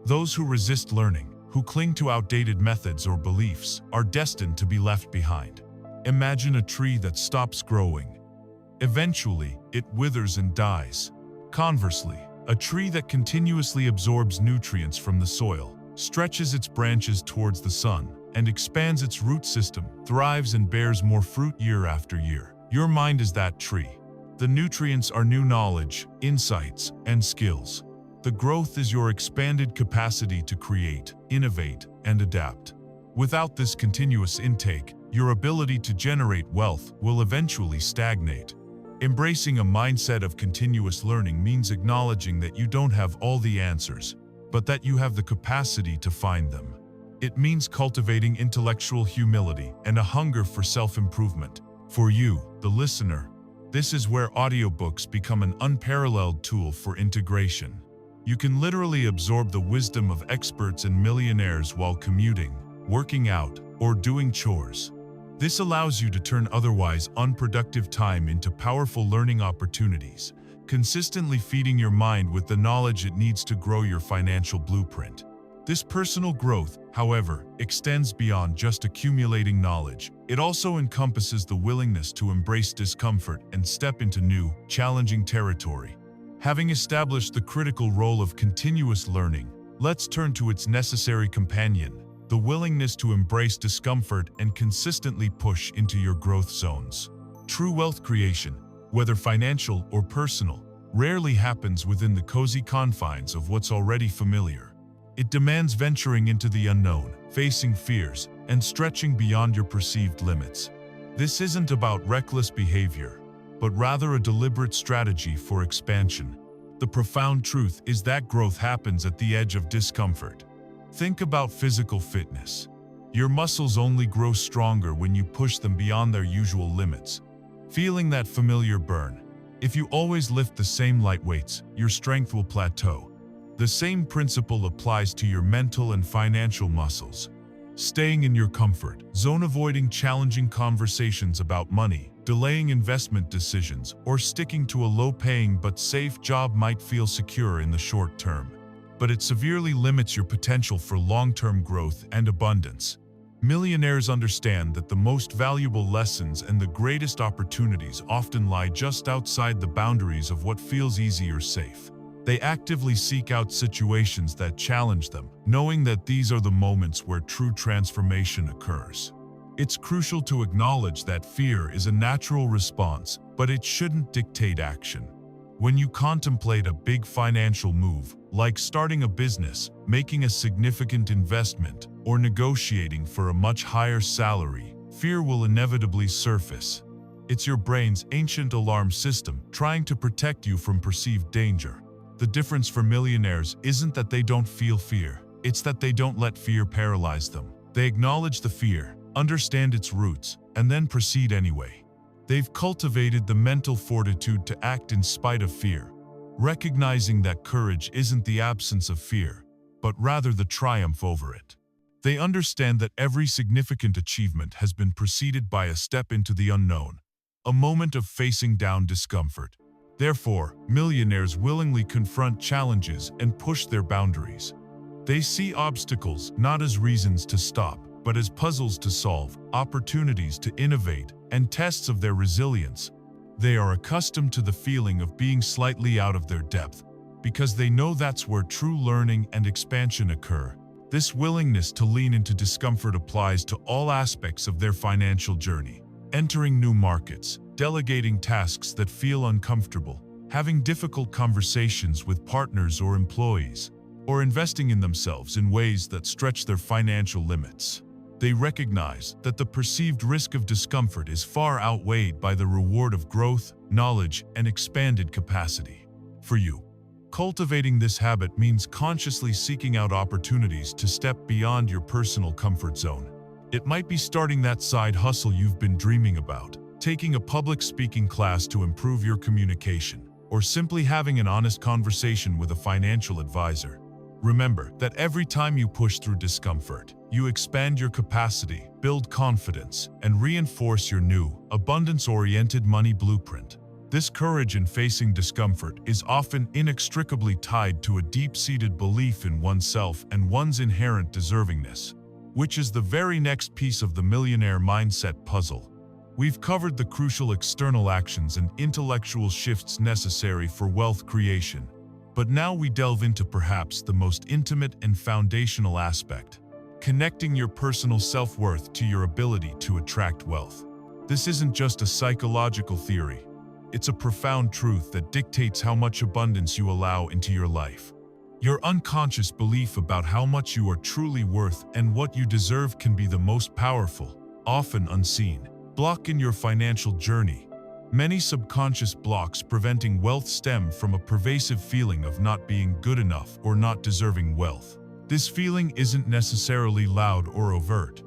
[SPEAKER 1] Those who resist learning, who cling to outdated methods or beliefs, are destined to be left behind. Imagine a tree that stops growing. Eventually, it withers and dies. Conversely, a tree that continuously absorbs nutrients from the soil, stretches its branches towards the sun, and expands its root system, thrives and bears more fruit year after year. Your mind is that tree. The nutrients are new knowledge, insights, and skills. The growth is your expanded capacity to create, innovate, and adapt. Without this continuous intake, your ability to generate wealth will eventually stagnate. Embracing a mindset of continuous learning means acknowledging that you don't have all the answers, but that you have the capacity to find them. It means cultivating intellectual humility and a hunger for self-improvement. For you, the listener, this is where audiobooks become an unparalleled tool for integration. You can literally absorb the wisdom of experts and millionaires while commuting, working out, or doing chores. This allows you to turn otherwise unproductive time into powerful learning opportunities, consistently feeding your mind with the knowledge it needs to grow your financial blueprint. This personal growth, however, extends beyond just accumulating knowledge. It also encompasses the willingness to embrace discomfort and step into new, challenging territory. Having established the critical role of continuous learning, let's turn to its necessary companion, the willingness to embrace discomfort and consistently push into your growth zones. True wealth creation, whether financial or personal, rarely happens within the cozy confines of what's already familiar. It demands venturing into the unknown, facing fears, and stretching beyond your perceived limits. This isn't about reckless behavior, but rather a deliberate strategy for expansion. The profound truth is that growth happens at the edge of discomfort. Think about physical fitness. Your muscles only grow stronger when you push them beyond their usual limits. Feeling that familiar burn? If you always lift the same light weights, your strength will plateau. The same principle applies to your mental and financial muscles. Staying in your comfort zone, avoiding challenging conversations about money, delaying investment decisions, or sticking to a low-paying but safe job might feel secure in the short term, but it severely limits your potential for long-term growth and abundance. Millionaires understand that the most valuable lessons and the greatest opportunities often lie just outside the boundaries of what feels easy or safe. They actively seek out situations that challenge them, knowing that these are the moments where true transformation occurs. It's crucial to acknowledge that fear is a natural response, but it shouldn't dictate action. When you contemplate a big financial move, like starting a business, making a significant investment, or negotiating for a much higher salary, fear will inevitably surface. It's your brain's ancient alarm system trying to protect you from perceived danger. The difference for millionaires isn't that they don't feel fear, it's that they don't let fear paralyze them. They acknowledge the fear, understand its roots, and then proceed anyway. They've cultivated the mental fortitude to act in spite of fear, recognizing that courage isn't the absence of fear, but rather the triumph over it. They understand that every significant achievement has been preceded by a step into the unknown, a moment of facing down discomfort. Therefore, millionaires willingly confront challenges and push their boundaries. They see obstacles not as reasons to stop, but as puzzles to solve, opportunities to innovate, and tests of their resilience. They are accustomed to the feeling of being slightly out of their depth, because they know that's where true learning and expansion occur. This willingness to lean into discomfort applies to all aspects of their financial journey. Entering new markets, delegating tasks that feel uncomfortable, having difficult conversations with partners or employees, or investing in themselves in ways that stretch their financial limits. They recognize that the perceived risk of discomfort is far outweighed by the reward of growth, knowledge, and expanded capacity. For you, cultivating this habit means consciously seeking out opportunities to step beyond your personal comfort zone. It might be starting that side hustle you've been dreaming about, taking a public speaking class to improve your communication, or simply having an honest conversation with a financial advisor. Remember that every time you push through discomfort, you expand your capacity, build confidence, and reinforce your new, abundance-oriented money blueprint. This courage in facing discomfort is often inextricably tied to a deep-seated belief in oneself and one's inherent deservingness, which is the very next piece of the millionaire mindset puzzle. We've covered the crucial external actions and intellectual shifts necessary for wealth creation, but now we delve into perhaps the most intimate and foundational aspect: connecting your personal self-worth to your ability to attract wealth. This isn't just a psychological theory. It's a profound truth that dictates how much abundance you allow into your life. Your unconscious belief about how much you are truly worth and what you deserve can be the most powerful, often unseen, block in your financial journey. Many subconscious blocks preventing wealth stem from a pervasive feeling of not being good enough or not deserving wealth. This feeling isn't necessarily loud or overt.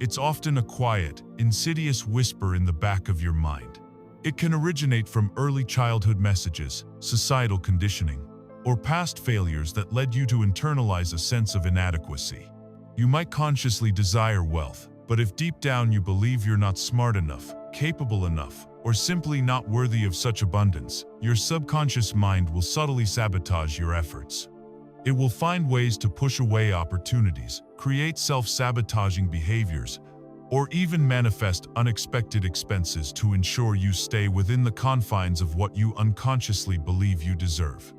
[SPEAKER 1] It's often a quiet, insidious whisper in the back of your mind. It can originate from early childhood messages, societal conditioning, or past failures that led you to internalize a sense of inadequacy. You might consciously desire wealth, but if deep down you believe you're not smart enough, capable enough, or simply not worthy of such abundance, your subconscious mind will subtly sabotage your efforts. It will find ways to push away opportunities, create self-sabotaging behaviors, or even manifest unexpected expenses to ensure you stay within the confines of what you unconsciously believe you deserve.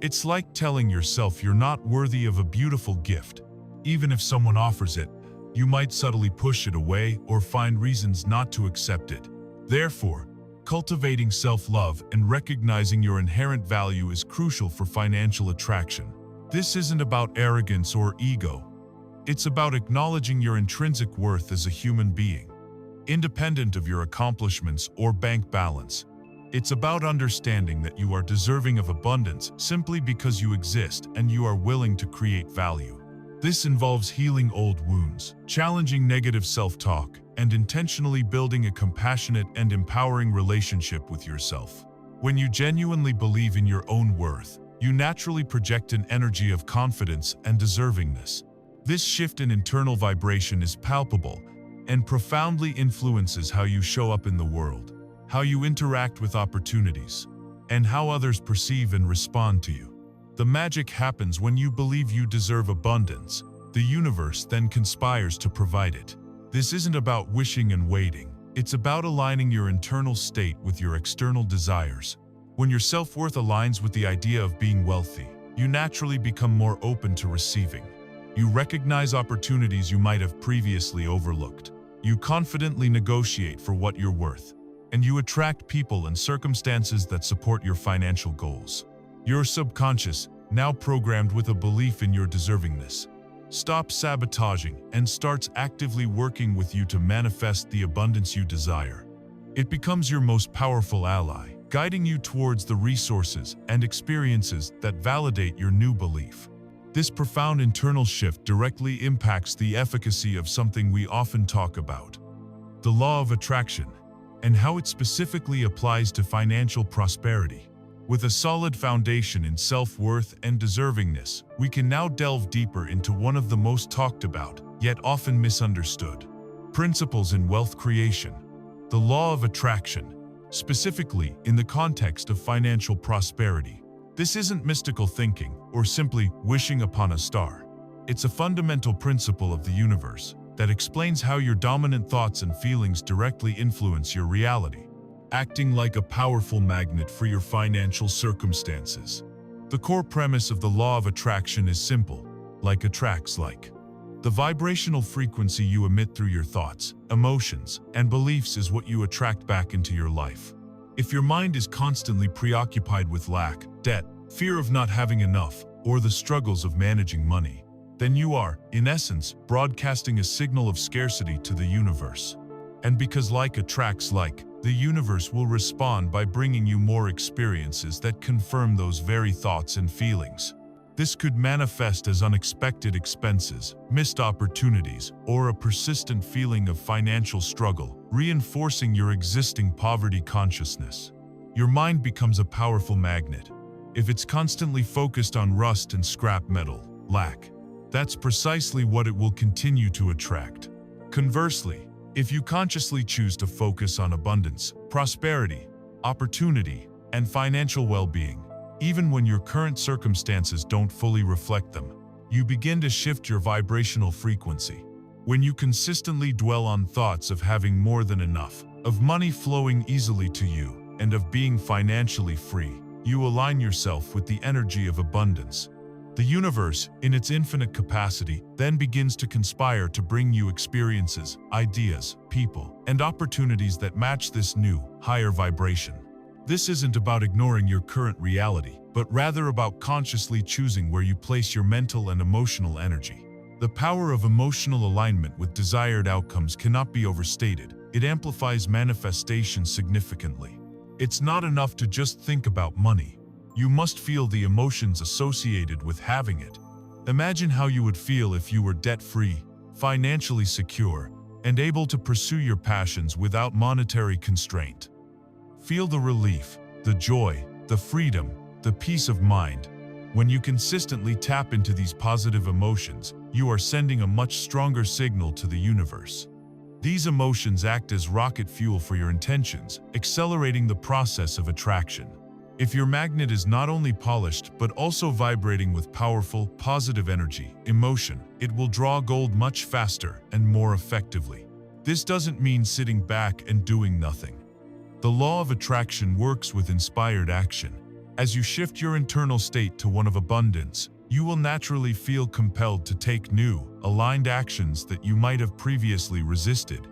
[SPEAKER 1] It's like telling yourself you're not worthy of a beautiful gift. Even if someone offers it, you might subtly push it away or find reasons not to accept it. Therefore, cultivating self-love and recognizing your inherent value is crucial for financial attraction. This isn't about arrogance or ego. It's about acknowledging your intrinsic worth as a human being, independent of your accomplishments or bank balance. It's about understanding that you are deserving of abundance simply because you exist and you are willing to create value. This involves healing old wounds, challenging negative self-talk, and intentionally building a compassionate and empowering relationship with yourself. When you genuinely believe in your own worth, you naturally project an energy of confidence and deservingness. This shift in internal vibration is palpable and profoundly influences how you show up in the world, how you interact with opportunities, and how others perceive and respond to you. The magic happens when you believe you deserve abundance. The universe then conspires to provide it. This isn't about wishing and waiting. It's about aligning your internal state with your external desires. When your self-worth aligns with the idea of being wealthy, you naturally become more open to receiving. You recognize opportunities you might have previously overlooked. You confidently negotiate for what you're worth, and you attract people and circumstances that support your financial goals. Your subconscious, now programmed with a belief in your deservingness, stops sabotaging and starts actively working with you to manifest the abundance you desire. It becomes your most powerful ally, guiding you towards the resources and experiences that validate your new belief. This profound internal shift directly impacts the efficacy of something we often talk about: the law of attraction, and how it specifically applies to financial prosperity. With a solid foundation in self-worth and deservingness, we can now delve deeper into one of the most talked about, yet often misunderstood, principles in wealth creation: the law of attraction, specifically in the context of financial prosperity. This isn't mystical thinking or simply wishing upon a star. It's a fundamental principle of the universe that explains how your dominant thoughts and feelings directly influence your reality, acting like a powerful magnet for your financial circumstances. The core premise of the law of attraction is simple: like attracts like. The vibrational frequency you emit through your thoughts, emotions, and beliefs is what you attract back into your life. If your mind is constantly preoccupied with lack, debt, fear of not having enough, or the struggles of managing money, then you are, in essence, broadcasting a signal of scarcity to the universe. And because like attracts like, the universe will respond by bringing you more experiences that confirm those very thoughts and feelings. This could manifest as unexpected expenses, missed opportunities, or a persistent feeling of financial struggle, reinforcing your existing poverty consciousness. Your mind becomes a powerful magnet. If it's constantly focused on rust and scrap metal, lack, that's precisely what it will continue to attract. Conversely, if you consciously choose to focus on abundance, prosperity, opportunity, and financial well-being, even when your current circumstances don't fully reflect them, you begin to shift your vibrational frequency. When you consistently dwell on thoughts of having more than enough, of money flowing easily to you, and of being financially free, you align yourself with the energy of abundance. The universe, in its infinite capacity, then begins to conspire to bring you experiences, ideas, people, and opportunities that match this new, higher vibration. This isn't about ignoring your current reality, but rather about consciously choosing where you place your mental and emotional energy. The power of emotional alignment with desired outcomes cannot be overstated. It amplifies manifestation significantly. It's not enough to just think about money. You must feel the emotions associated with having it. Imagine how you would feel if you were debt-free, financially secure, and able to pursue your passions without monetary constraint. Feel the relief, the joy, the freedom, the peace of mind. When you consistently tap into these positive emotions, you are sending a much stronger signal to the universe. These emotions act as rocket fuel for your intentions, accelerating the process of attraction. If your magnet is not only polished but also vibrating with powerful, positive energy, emotion, it will draw gold much faster and more effectively. This doesn't mean sitting back and doing nothing. The law of attraction works with inspired action. As you shift your internal state to one of abundance, you will naturally feel compelled to take new, aligned actions that you might have previously resisted.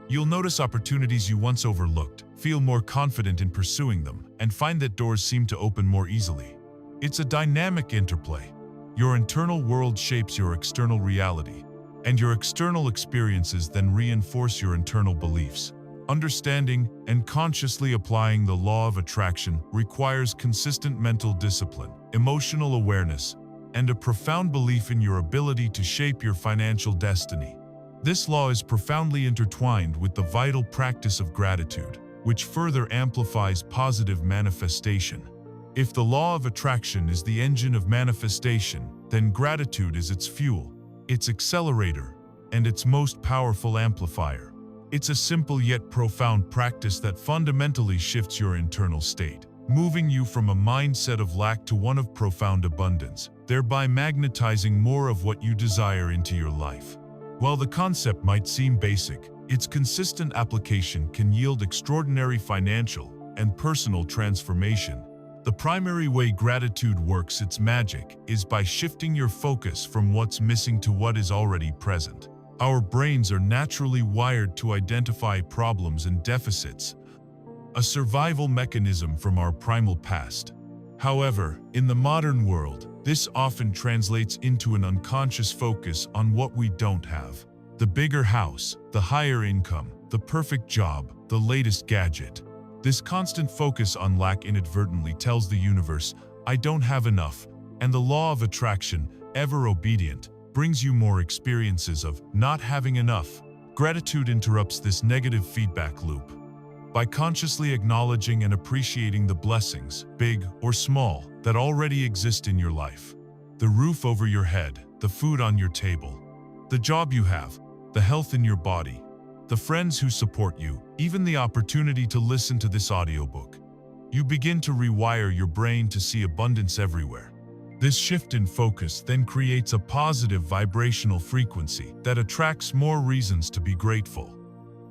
[SPEAKER 1] You'll notice opportunities you once overlooked, feel more confident in pursuing them, and find that doors seem to open more easily. It's a dynamic interplay. Your internal world shapes your external reality, and your external experiences then reinforce your internal beliefs. Understanding and consciously applying the law of attraction requires consistent mental discipline, emotional awareness, and a profound belief in your ability to shape your financial destiny. This law is profoundly intertwined with the vital practice of gratitude, which further amplifies positive manifestation. If the law of attraction is the engine of manifestation, then gratitude is its fuel, its accelerator, and its most powerful amplifier. It's a simple yet profound practice that fundamentally shifts your internal state, moving you from a mindset of lack to one of profound abundance, thereby magnetizing more of what you desire into your life. While the concept might seem basic, its consistent application can yield extraordinary financial and personal transformation. The primary way gratitude works its magic is by shifting your focus from what's missing to what is already present. Our brains are naturally wired to identify problems and deficits, a survival mechanism from our primal past. However, in the modern world, this often translates into an unconscious focus on what we don't have. The bigger house, the higher income, the perfect job, the latest gadget. This constant focus on lack inadvertently tells the universe, "I don't have enough," and the law of attraction, ever obedient, brings you more experiences of not having enough. Gratitude interrupts this negative feedback loop. By consciously acknowledging and appreciating the blessings, big or small, that already exist in your life. The roof over your head, the food on your table, the job you have, the health in your body, the friends who support you, even the opportunity to listen to this audiobook. You begin to rewire your brain to see abundance everywhere. This shift in focus then creates a positive vibrational frequency that attracts more reasons to be grateful.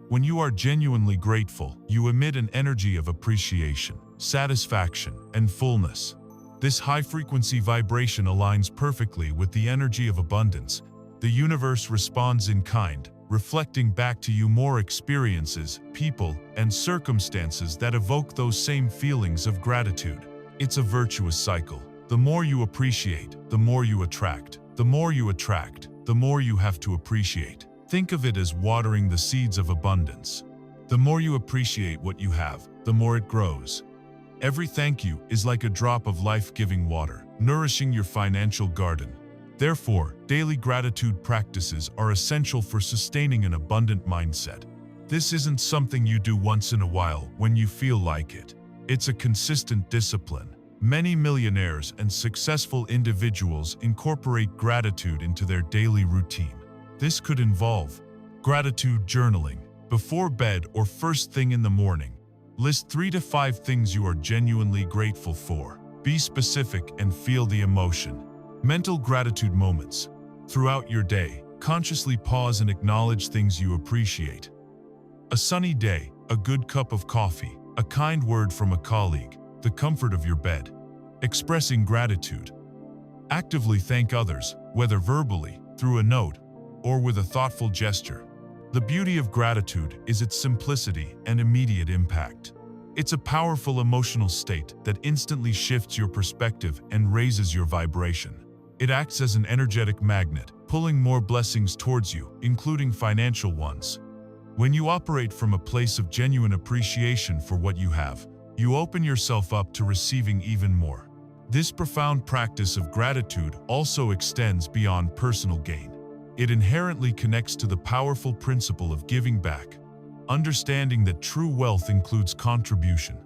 [SPEAKER 1] When you are genuinely grateful, you emit an energy of appreciation, satisfaction, and fullness. This high-frequency vibration aligns perfectly with the energy of abundance. The universe responds in kind, reflecting back to you more experiences, people, and circumstances that evoke those same feelings of gratitude. It's a virtuous cycle. The more you appreciate, the more you attract. The more you attract, the more you have to appreciate. Think of it as watering the seeds of abundance. The more you appreciate what you have, the more it grows. Every thank you is like a drop of life-giving water, nourishing your financial garden. Therefore, daily gratitude practices are essential for sustaining an abundant mindset. This isn't something you do once in a while when you feel like it. It's a consistent discipline. Many millionaires and successful individuals incorporate gratitude into their daily routine. This could involve gratitude journaling. Before bed or first thing in the morning, list 3 to 5 things you are genuinely grateful for. Be specific and feel the emotion. Mental gratitude moments. Throughout your day, consciously pause and acknowledge things you appreciate. A sunny day, a good cup of coffee, a kind word from a colleague, the comfort of your bed. Expressing gratitude. Actively thank others, whether verbally, through a note, or with a thoughtful gesture. The beauty of gratitude is its simplicity and immediate impact. It's a powerful emotional state that instantly shifts your perspective and raises your vibration. It acts as an energetic magnet, pulling more blessings towards you, including financial ones. When you operate from a place of genuine appreciation for what you have, you open yourself up to receiving even more. This profound practice of gratitude also extends beyond personal gain. It inherently connects to the powerful principle of giving back, understanding that true wealth includes contribution.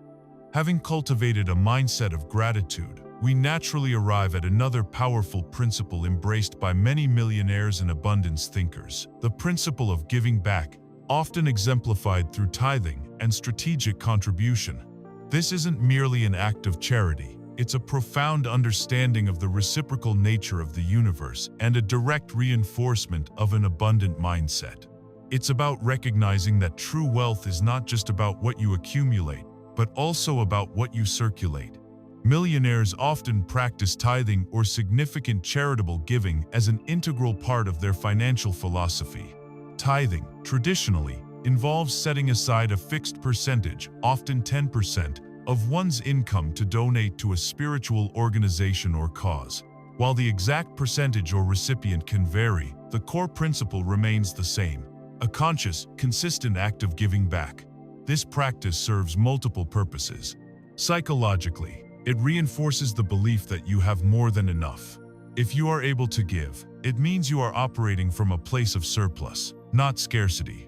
[SPEAKER 1] Having cultivated a mindset of gratitude, we naturally arrive at another powerful principle embraced by many millionaires and abundance thinkers: the principle of giving back, often exemplified through tithing and strategic contribution. This isn't merely an act of charity. It's a profound understanding of the reciprocal nature of the universe and a direct reinforcement of an abundant mindset. It's about recognizing that true wealth is not just about what you accumulate, but also about what you circulate. Millionaires often practice tithing or significant charitable giving as an integral part of their financial philosophy. Tithing, traditionally, involves setting aside a fixed percentage, often 10%, of one's income to donate to a spiritual organization or cause. While the exact percentage or recipient can vary, the core principle remains the same: a conscious, consistent act of giving back. This practice serves multiple purposes. Psychologically, it reinforces the belief that you have more than enough. If you are able to give, it means you are operating from a place of surplus, not scarcity.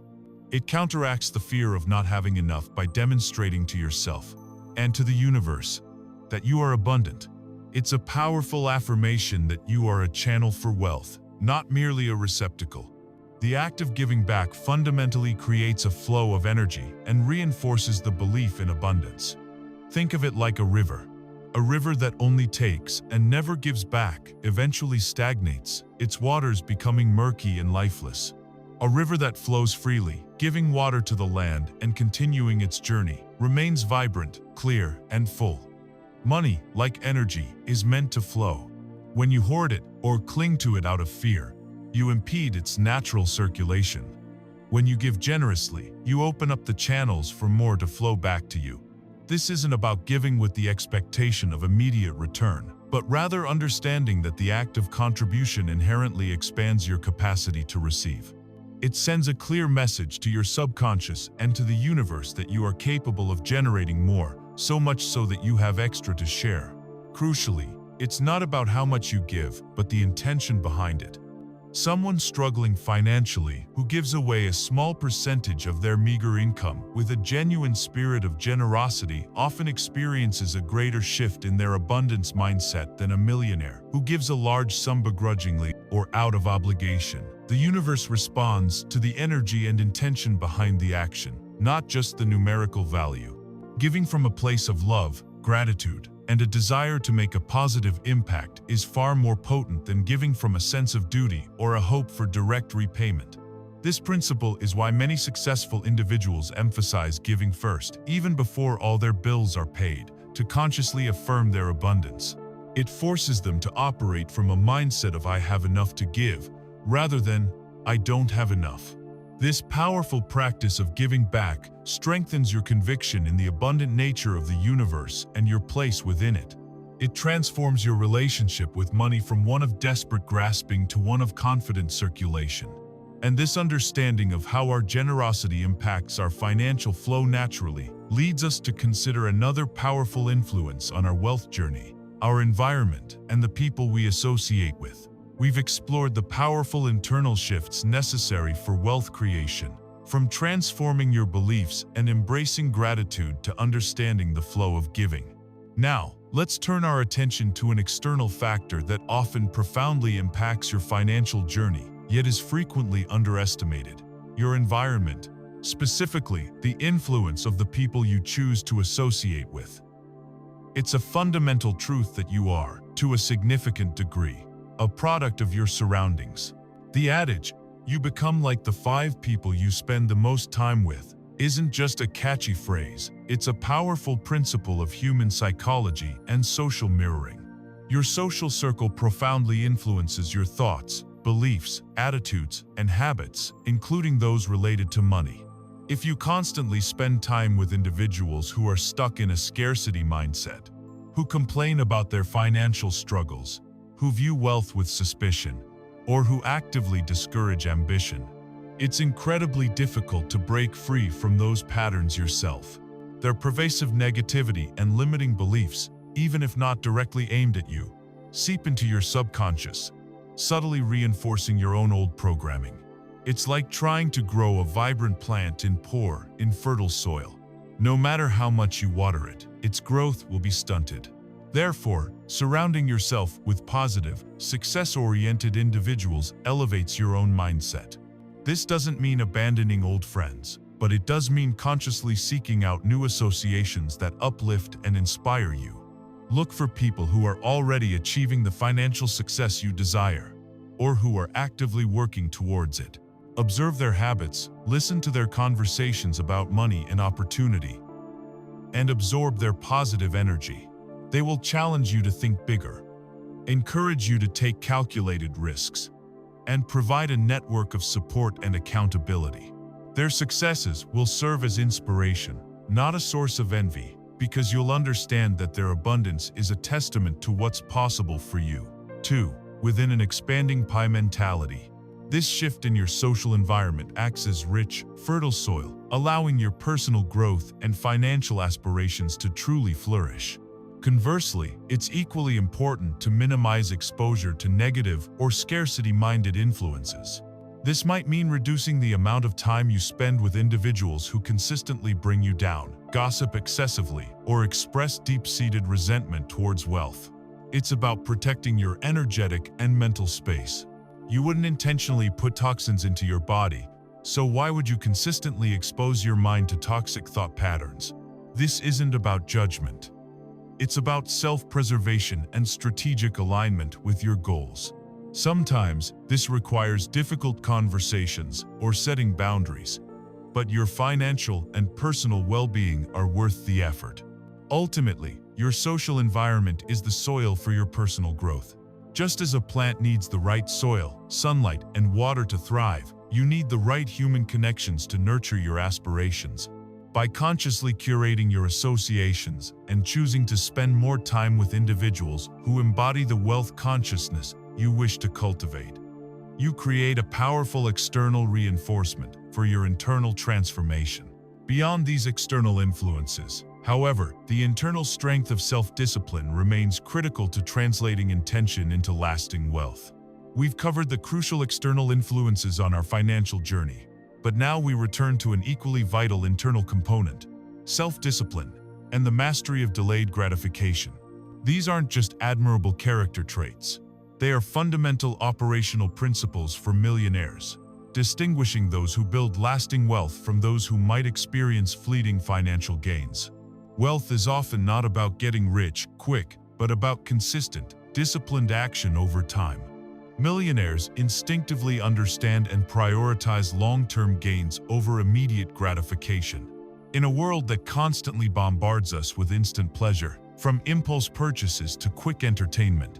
[SPEAKER 1] It counteracts the fear of not having enough by demonstrating to yourself and to the universe that you are abundant. It's a powerful affirmation that you are a channel for wealth, not merely a receptacle. The act of giving back fundamentally creates a flow of energy and reinforces the belief in abundance. Think of it like a river. A river that only takes and never gives back eventually stagnates, its waters becoming murky and lifeless. A river that flows freely, giving water to the land and continuing its journey, remains vibrant, clear, and full. Money, like energy, is meant to flow. When you hoard it or cling to it out of fear, you impede its natural circulation. When you give generously, you open up the channels for more to flow back to you. This isn't about giving with the expectation of immediate return, but rather understanding that the act of contribution inherently expands your capacity to receive. It sends a clear message to your subconscious and to the universe that you are capable of generating more, so much so that you have extra to share. Crucially, it's not about how much you give, but the intention behind it. Someone struggling financially who gives away a small percentage of their meager income with a genuine spirit of generosity often experiences a greater shift in their abundance mindset than a millionaire who gives a large sum begrudgingly or out of obligation. The universe responds to the energy and intention behind the action, not just the numerical value. Giving from a place of love, gratitude, and a desire to make a positive impact is far more potent than giving from a sense of duty or a hope for direct repayment. This principle is why many successful individuals emphasize giving first, even before all their bills are paid, to consciously affirm their abundance. It forces them to operate from a mindset of "I have enough to give," rather than "I don't have enough." This powerful practice of giving back strengthens your conviction in the abundant nature of the universe and your place within it. It transforms your relationship with money from one of desperate grasping to one of confident circulation. And this understanding of how our generosity impacts our financial flow naturally leads us to consider another powerful influence on our wealth journey: our environment and the people we associate with. We've explored the powerful internal shifts necessary for wealth creation, from transforming your beliefs and embracing gratitude to understanding the flow of giving. Now, let's turn our attention to an external factor that often profoundly impacts your financial journey, yet is frequently underestimated: your environment, specifically the influence of the people you choose to associate with. It's a fundamental truth that you are, to a significant degree, a product of your surroundings. The adage, "You become like the 5 people you spend the most time with," isn't just a catchy phrase, it's a powerful principle of human psychology and social mirroring. Your social circle profoundly influences your thoughts, beliefs, attitudes, and habits, including those related to money. If you constantly spend time with individuals who are stuck in a scarcity mindset, who complain about their financial struggles, who view wealth with suspicion, or who actively discourage ambition, it's incredibly difficult to break free from those patterns yourself. Their pervasive negativity and limiting beliefs, even if not directly aimed at you, seep into your subconscious, subtly reinforcing your own old programming. It's like trying to grow a vibrant plant in poor, infertile soil. No matter how much you water it, its growth will be stunted. Therefore, surrounding yourself with positive, success-oriented individuals elevates your own mindset. This doesn't mean abandoning old friends, but it does mean consciously seeking out new associations that uplift and inspire you. Look for people who are already achieving the financial success you desire, or who are actively working towards it. Observe their habits, listen to their conversations about money and opportunity, and absorb their positive energy. They will challenge you to think bigger, encourage you to take calculated risks, and provide a network of support and accountability. Their successes will serve as inspiration, not a source of envy, because you'll understand that their abundance is a testament to what's possible for you. 2. Within an expanding pie mentality. This shift in your social environment acts as rich, fertile soil, allowing your personal growth and financial aspirations to truly flourish. Conversely, it's equally important to minimize exposure to negative or scarcity-minded influences. This might mean reducing the amount of time you spend with individuals who consistently bring you down, gossip excessively, or express deep-seated resentment towards wealth. It's about protecting your energetic and mental space. You wouldn't intentionally put toxins into your body, so why would you consistently expose your mind to toxic thought patterns? This isn't about judgment. It's about self-preservation and strategic alignment with your goals. Sometimes, this requires difficult conversations or setting boundaries, but your financial and personal well-being are worth the effort. Ultimately, your social environment is the soil for your personal growth. Just as a plant needs the right soil, sunlight, and water to thrive, you need the right human connections to nurture your aspirations. By consciously curating your associations and choosing to spend more time with individuals who embody the wealth consciousness you wish to cultivate, you create a powerful external reinforcement for your internal transformation. Beyond these external influences, however, the internal strength of self-discipline remains critical to translating intention into lasting wealth. We've covered the crucial external influences on our financial journey, but now we return to an equally vital internal component: self-discipline and the mastery of delayed gratification. These aren't just admirable character traits. They are fundamental operational principles for millionaires, distinguishing those who build lasting wealth from those who might experience fleeting financial gains. Wealth is often not about getting rich quick, but about consistent, disciplined action over time. Millionaires instinctively understand and prioritize long-term gains over immediate gratification. In a world that constantly bombards us with instant pleasure, from impulse purchases to quick entertainment,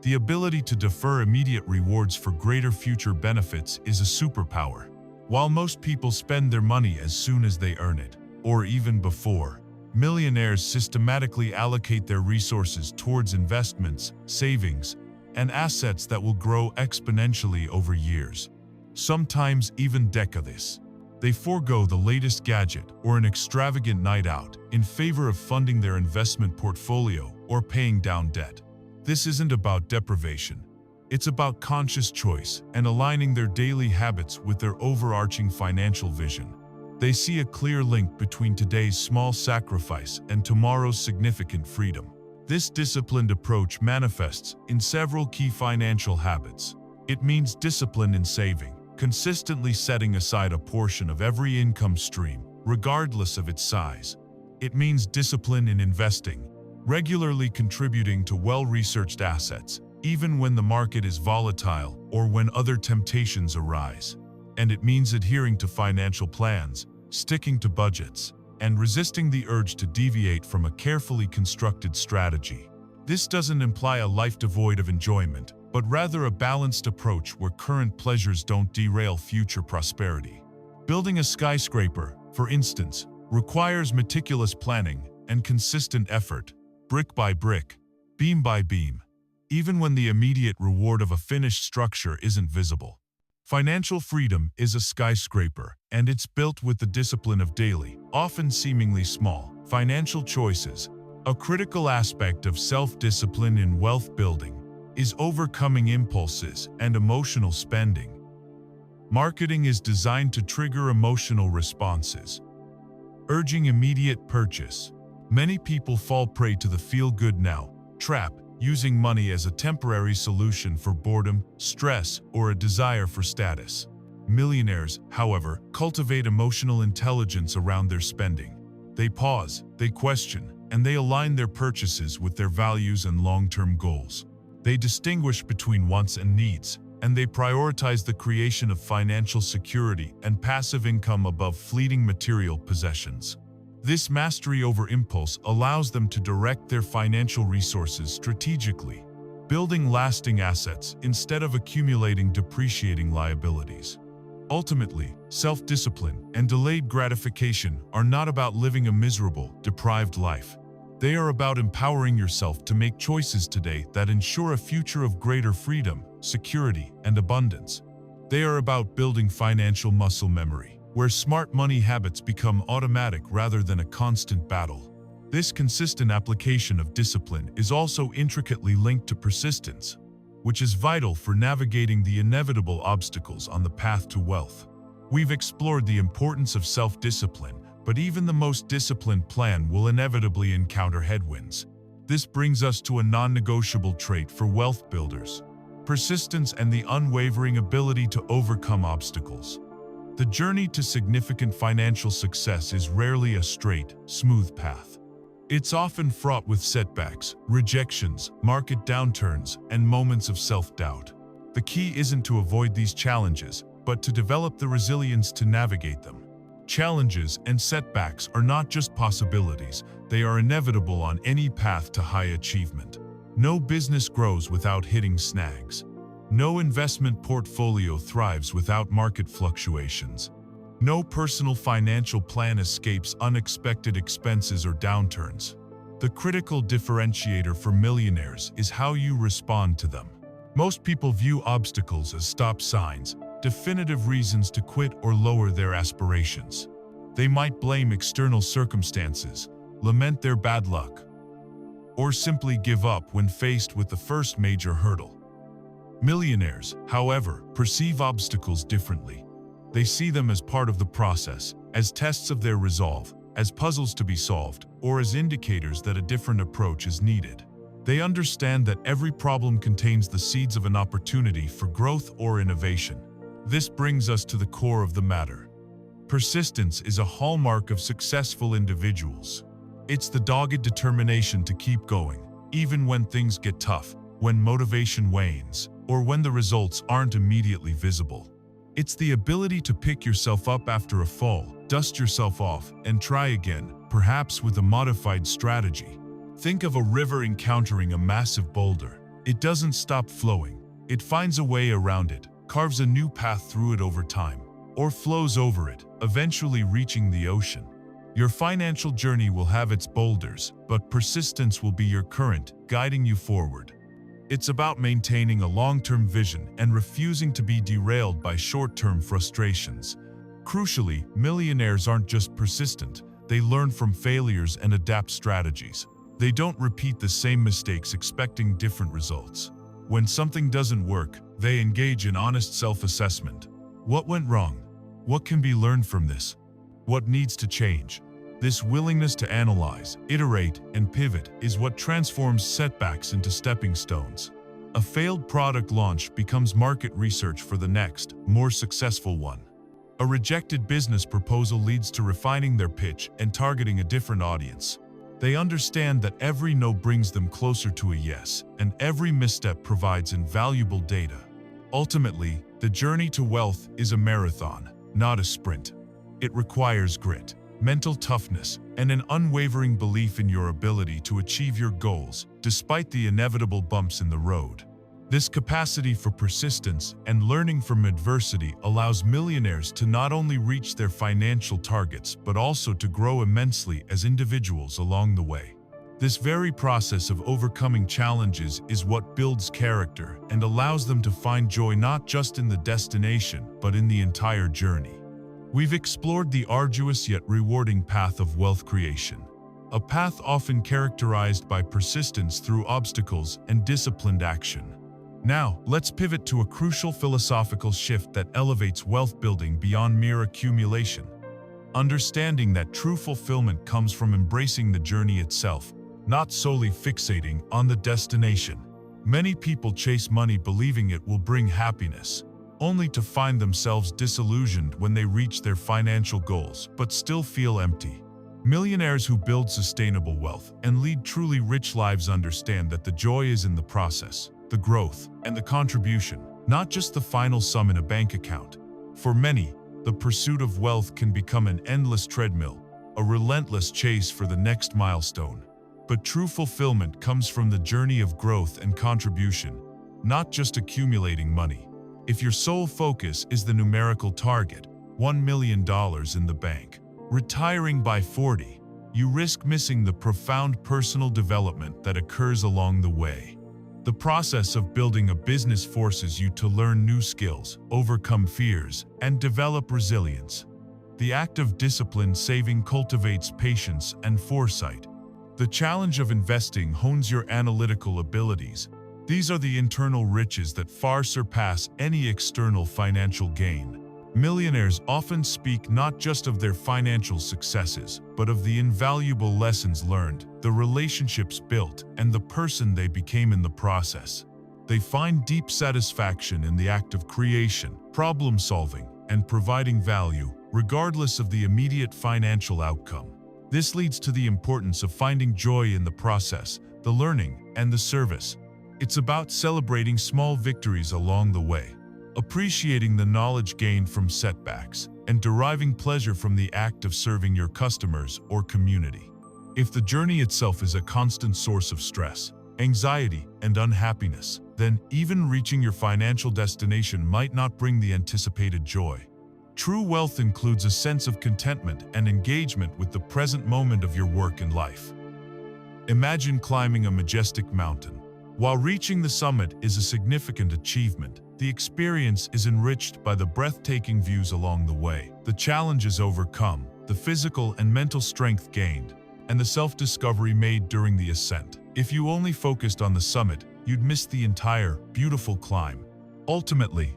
[SPEAKER 1] the ability to defer immediate rewards for greater future benefits is a superpower. While most people spend their money as soon as they earn it, or even before, millionaires systematically allocate their resources towards investments, savings, and assets that will grow exponentially over years. sometimes even decades. They forego the latest gadget or an extravagant night out in favor of funding their investment portfolio or paying down debt. This isn't about deprivation. It's about conscious choice and aligning their daily habits with their overarching financial vision. They see a clear link between today's small sacrifice and tomorrow's significant freedom. This disciplined approach manifests in several key financial habits. It means discipline in saving, consistently setting aside a portion of every income stream, regardless of its size. It means discipline in investing, regularly contributing to well-researched assets, even when the market is volatile or when other temptations arise. And it means adhering to financial plans, sticking to budgets, and resisting the urge to deviate from a carefully constructed strategy. This doesn't imply a life devoid of enjoyment, but rather a balanced approach where current pleasures don't derail future prosperity. Building a skyscraper, for instance, requires meticulous planning and consistent effort, brick by brick, beam by beam, even when the immediate reward of a finished structure isn't visible. Financial freedom is a skyscraper, and it's built with the discipline of daily, often seemingly small, financial choices. A critical aspect of self-discipline in wealth building is overcoming impulses and emotional spending. Marketing is designed to trigger emotional responses, urging immediate purchase. Many people fall prey to the feel-good now trap, using money as a temporary solution for boredom, stress, or a desire for status. Millionaires, however, cultivate emotional intelligence around their spending. They pause, they question, and they align their purchases with their values and long-term goals. They distinguish between wants and needs, and they prioritize the creation of financial security and passive income above fleeting material possessions. This mastery over impulse allows them to direct their financial resources strategically, building lasting assets instead of accumulating depreciating liabilities. Ultimately, self-discipline and delayed gratification are not about living a miserable, deprived life. They are about empowering yourself to make choices today that ensure a future of greater freedom, security, and abundance. They are about building financial muscle memory, where smart money habits become automatic rather than a constant battle. This consistent application of discipline is also intricately linked to persistence, which is vital for navigating the inevitable obstacles on the path to wealth. We've explored the importance of self-discipline, but even the most disciplined plan will inevitably encounter headwinds. This brings us to a non-negotiable trait for wealth builders: persistence and the unwavering ability to overcome obstacles. The journey to significant financial success is rarely a straight, smooth path. It's often fraught with setbacks, rejections, market downturns, and moments of self-doubt. The key isn't to avoid these challenges, but to develop the resilience to navigate them. Challenges and setbacks are not just possibilities, they are inevitable on any path to high achievement. No business grows without hitting snags. No investment portfolio thrives without market fluctuations. No personal financial plan escapes unexpected expenses or downturns. The critical differentiator for millionaires is how you respond to them. Most people view obstacles as stop signs, definitive reasons to quit or lower their aspirations. They might blame external circumstances, lament their bad luck, or simply give up when faced with the first major hurdle. Millionaires, however, perceive obstacles differently. They see them as part of the process, as tests of their resolve, as puzzles to be solved, or as indicators that a different approach is needed. They understand that every problem contains the seeds of an opportunity for growth or innovation. This brings us to the core of the matter. Persistence is a hallmark of successful individuals. It's the dogged determination to keep going, even when things get tough, when motivation wanes, or when the results aren't immediately visible. It's the ability to pick yourself up after a fall, dust yourself off, and try again, perhaps with a modified strategy. Think of a river encountering a massive boulder. It doesn't stop flowing. It finds a way around it, carves a new path through it over time, or flows over it, eventually reaching the ocean. Your financial journey will have its boulders, but persistence will be your current, guiding you forward. It's about maintaining a long-term vision and refusing to be derailed by short-term frustrations. Crucially, millionaires aren't just persistent, they learn from failures and adapt strategies. They don't repeat the same mistakes expecting different results. When something doesn't work, they engage in honest self-assessment. What went wrong? What can be learned from this? What needs to change? This willingness to analyze, iterate, and pivot is what transforms setbacks into stepping stones. A failed product launch becomes market research for the next, more successful one. A rejected business proposal leads to refining their pitch and targeting a different audience. They understand that every no brings them closer to a yes, and every misstep provides invaluable data. Ultimately, the journey to wealth is a marathon, not a sprint. It requires grit, mental toughness, and an unwavering belief in your ability to achieve your goals, despite the inevitable bumps in the road. This capacity for persistence and learning from adversity allows millionaires to not only reach their financial targets but also to grow immensely as individuals along the way. This very process of overcoming challenges is what builds character and allows them to find joy not just in the destination but in the entire journey. We've explored the arduous yet rewarding path of wealth creation, a path often characterized by persistence through obstacles and disciplined action. Now, let's pivot to a crucial philosophical shift that elevates wealth building beyond mere accumulation. Understanding that true fulfillment comes from embracing the journey itself, not solely fixating on the destination. Many people chase money believing it will bring happiness, only to find themselves disillusioned when they reach their financial goals but still feel empty. Millionaires who build sustainable wealth and lead truly rich lives understand that the joy is in the process, the growth, and the contribution, not just the final sum in a bank account. For many, the pursuit of wealth can become an endless treadmill, a relentless chase for the next milestone. But true fulfillment comes from the journey of growth and contribution, not just accumulating money. If your sole focus is the numerical target, $1 million in the bank, retiring by 40, you risk missing the profound personal development that occurs along the way. The process of building a business forces you to learn new skills, overcome fears, and develop resilience. The act of discipline saving cultivates patience and foresight. The challenge of investing hones your analytical abilities. These are the internal riches that far surpass any external financial gain. Millionaires often speak not just of their financial successes, but of the invaluable lessons learned, the relationships built, and the person they became in the process. They find deep satisfaction in the act of creation, problem solving, and providing value, regardless of the immediate financial outcome. This leads to the importance of finding joy in the process, the learning, and the service. It's about celebrating small victories along the way, appreciating the knowledge gained from setbacks, and deriving pleasure from the act of serving your customers or community. If the journey itself is a constant source of stress, anxiety, and unhappiness, then even reaching your financial destination might not bring the anticipated joy. True wealth includes a sense of contentment and engagement with the present moment of your work and life. Imagine climbing a majestic mountain. While reaching the summit is a significant achievement, the experience is enriched by the breathtaking views along the way, the challenges overcome, the physical and mental strength gained, and the self-discovery made during the ascent. If you only focused on the summit, you'd miss the entire, beautiful climb. Ultimately,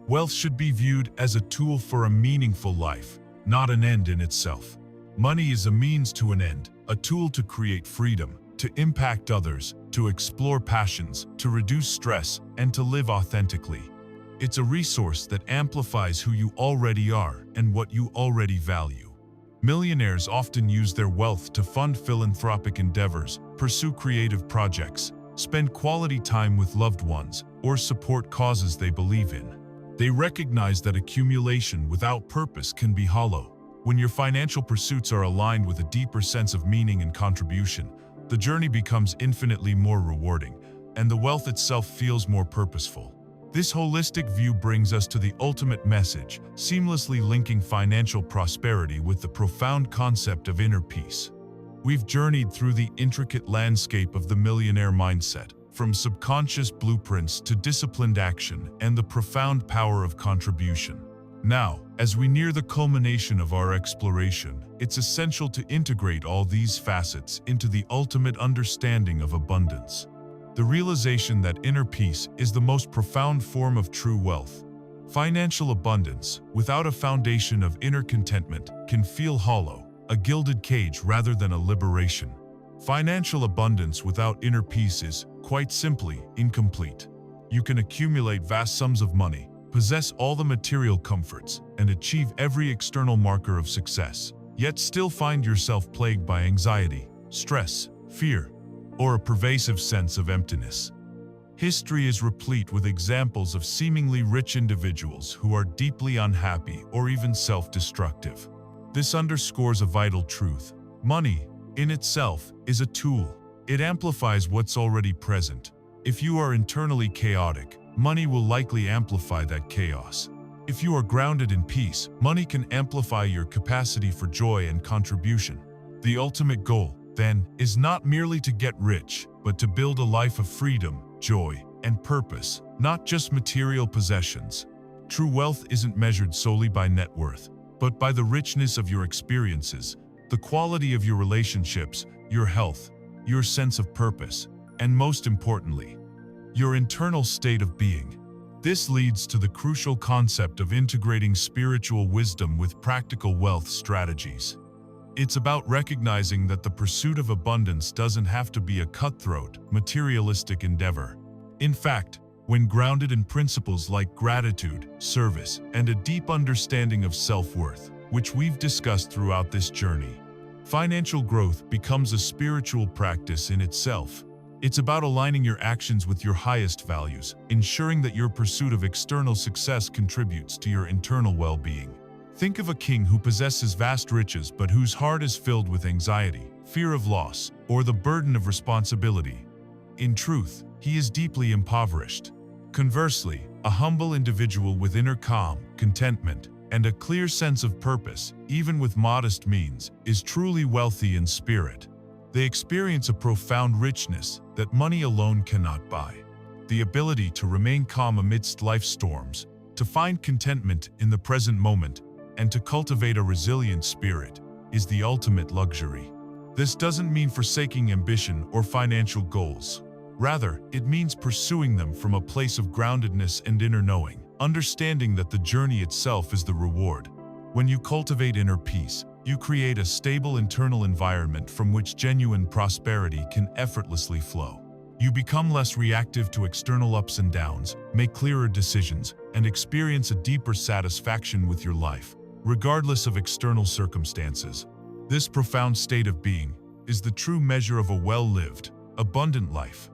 [SPEAKER 1] wealth should be viewed as a tool for a meaningful life, not an end in itself. Money is a means to an end, a tool to create freedom, to impact others, to explore passions, to reduce stress, and to live authentically. It's a resource that amplifies who you already are and what you already value. Millionaires often use their wealth to fund philanthropic endeavors, pursue creative projects, spend quality time with loved ones, or support causes they believe in. They recognize that accumulation without purpose can be hollow. When your financial pursuits are aligned with a deeper sense of meaning and contribution, the journey becomes infinitely more rewarding, and the wealth itself feels more purposeful. This holistic view brings us to the ultimate message, seamlessly linking financial prosperity with the profound concept of inner peace. We've journeyed through the intricate landscape of the millionaire mindset, from subconscious blueprints to disciplined action and the profound power of contribution. Now, as we near the culmination of our exploration, it's essential to integrate all these facets into the ultimate understanding of abundance. The realization that inner peace is the most profound form of true wealth. Financial abundance, without a foundation of inner contentment, can feel hollow, a gilded cage rather than a liberation. Financial abundance without inner peace is, quite simply, incomplete. You can accumulate vast sums of money, possess all the material comforts, and achieve every external marker of success, yet still find yourself plagued by anxiety, stress, fear, or a pervasive sense of emptiness. History is replete with examples of seemingly rich individuals who are deeply unhappy or even self-destructive. This underscores a vital truth. Money, in itself, is a tool. It amplifies what's already present. If you are internally chaotic, money will likely amplify that chaos. If you are grounded in peace, money can amplify your capacity for joy and contribution. The ultimate goal, then, is not merely to get rich, but to build a life of freedom, joy, and purpose, not just material possessions. True wealth isn't measured solely by net worth, but by the richness of your experiences, the quality of your relationships, your health, your sense of purpose, and most importantly, your internal state of being. This leads to the crucial concept of integrating spiritual wisdom with practical wealth strategies. It's about recognizing that the pursuit of abundance doesn't have to be a cutthroat, materialistic endeavor. In fact, when grounded in principles like gratitude, service, and a deep understanding of self-worth, which we've discussed throughout this journey, financial growth becomes a spiritual practice in itself. It's about aligning your actions with your highest values, ensuring that your pursuit of external success contributes to your internal well-being. Think of a king who possesses vast riches but whose heart is filled with anxiety, fear of loss, or the burden of responsibility. In truth, he is deeply impoverished. Conversely, a humble individual with inner calm, contentment, and a clear sense of purpose, even with modest means, is truly wealthy in spirit. They experience a profound richness that money alone cannot buy. The ability to remain calm amidst life's storms, to find contentment in the present moment, and to cultivate a resilient spirit is the ultimate luxury. This doesn't mean forsaking ambition or financial goals. Rather, it means pursuing them from a place of groundedness and inner knowing, understanding that the journey itself is the reward. When you cultivate inner peace, you create a stable internal environment from which genuine prosperity can effortlessly flow. You become less reactive to external ups and downs, make clearer decisions, and experience a deeper satisfaction with your life, regardless of external circumstances. This profound state of being is the true measure of a well-lived, abundant life.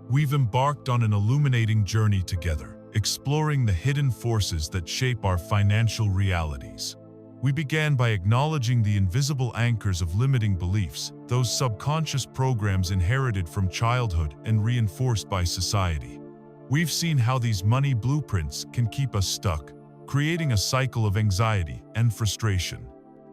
[SPEAKER 1] We've embarked on an illuminating journey together, exploring the hidden forces that shape our financial realities. We began by acknowledging the invisible anchors of limiting beliefs, those subconscious programs inherited from childhood and reinforced by society. We've seen how these money blueprints can keep us stuck, creating a cycle of anxiety and frustration.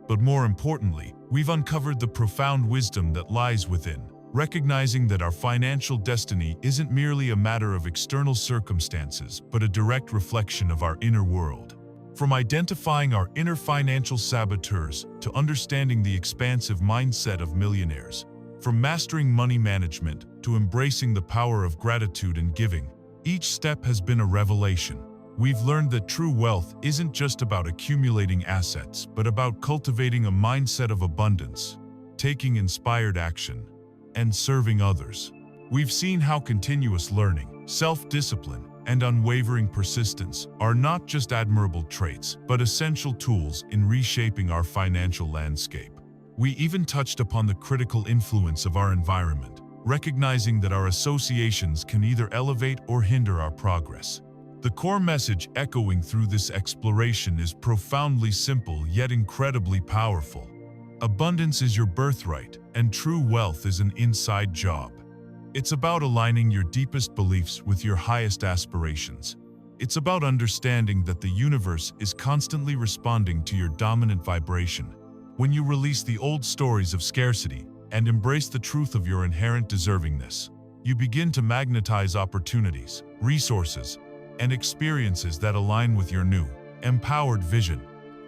[SPEAKER 1] But more importantly, we've uncovered the profound wisdom that lies within, recognizing that our financial destiny isn't merely a matter of external circumstances, but a direct reflection of our inner world. From identifying our inner financial saboteurs to understanding the expansive mindset of millionaires, from mastering money management to embracing the power of gratitude and giving, each step has been a revelation. We've learned that true wealth isn't just about accumulating assets, but about cultivating a mindset of abundance, taking inspired action, and serving others. We've seen how continuous learning, self-discipline, and unwavering persistence are not just admirable traits, but essential tools in reshaping our financial landscape. We even touched upon the critical influence of our environment, recognizing that our associations can either elevate or hinder our progress. The core message echoing through this exploration is profoundly simple yet incredibly powerful. Abundance is your birthright, and true wealth is an inside job. It's about aligning your deepest beliefs with your highest aspirations. It's about understanding that the universe is constantly responding to your dominant vibration. When you release the old stories of scarcity and embrace the truth of your inherent deservingness, You begin to magnetize opportunities, resources, and experiences that align with your new, empowered vision.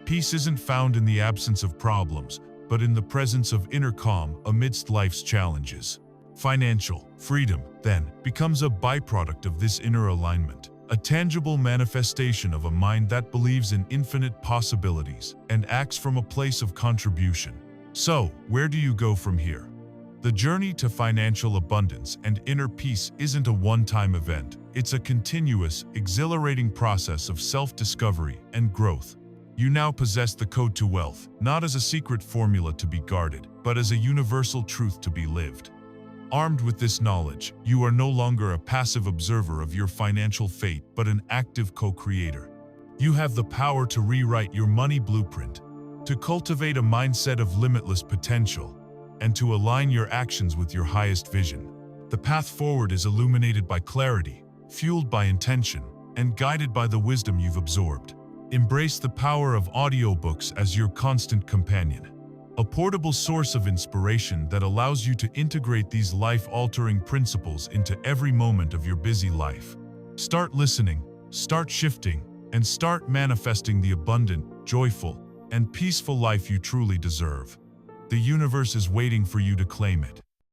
[SPEAKER 1] Peace isn't found in the absence of problems, but in the presence of inner calm amidst life's challenges. Financial freedom, then, becomes a byproduct of this inner alignment, a tangible manifestation of a mind that believes in infinite possibilities and acts from a place of contribution. So, where do you go from here? The journey to financial abundance and inner peace isn't a one-time event. It's a continuous, exhilarating process of self-discovery and growth. You now possess the code to wealth, not as a secret formula to be guarded, but as a universal truth to be lived. Armed with this knowledge, you are no longer a passive observer of your financial fate, but an active co-creator. You have the power to rewrite your money blueprint, to cultivate a mindset of limitless potential, and to align your actions with your highest vision. The path forward is illuminated by clarity, fueled by intention, and guided by the wisdom you've absorbed. Embrace the power of audiobooks as your constant companion, a portable source of inspiration that allows you to integrate these life-altering principles into every moment of your busy life. Start listening, start shifting, and start manifesting the abundant, joyful, and peaceful life you truly deserve. The universe is waiting for you to claim it.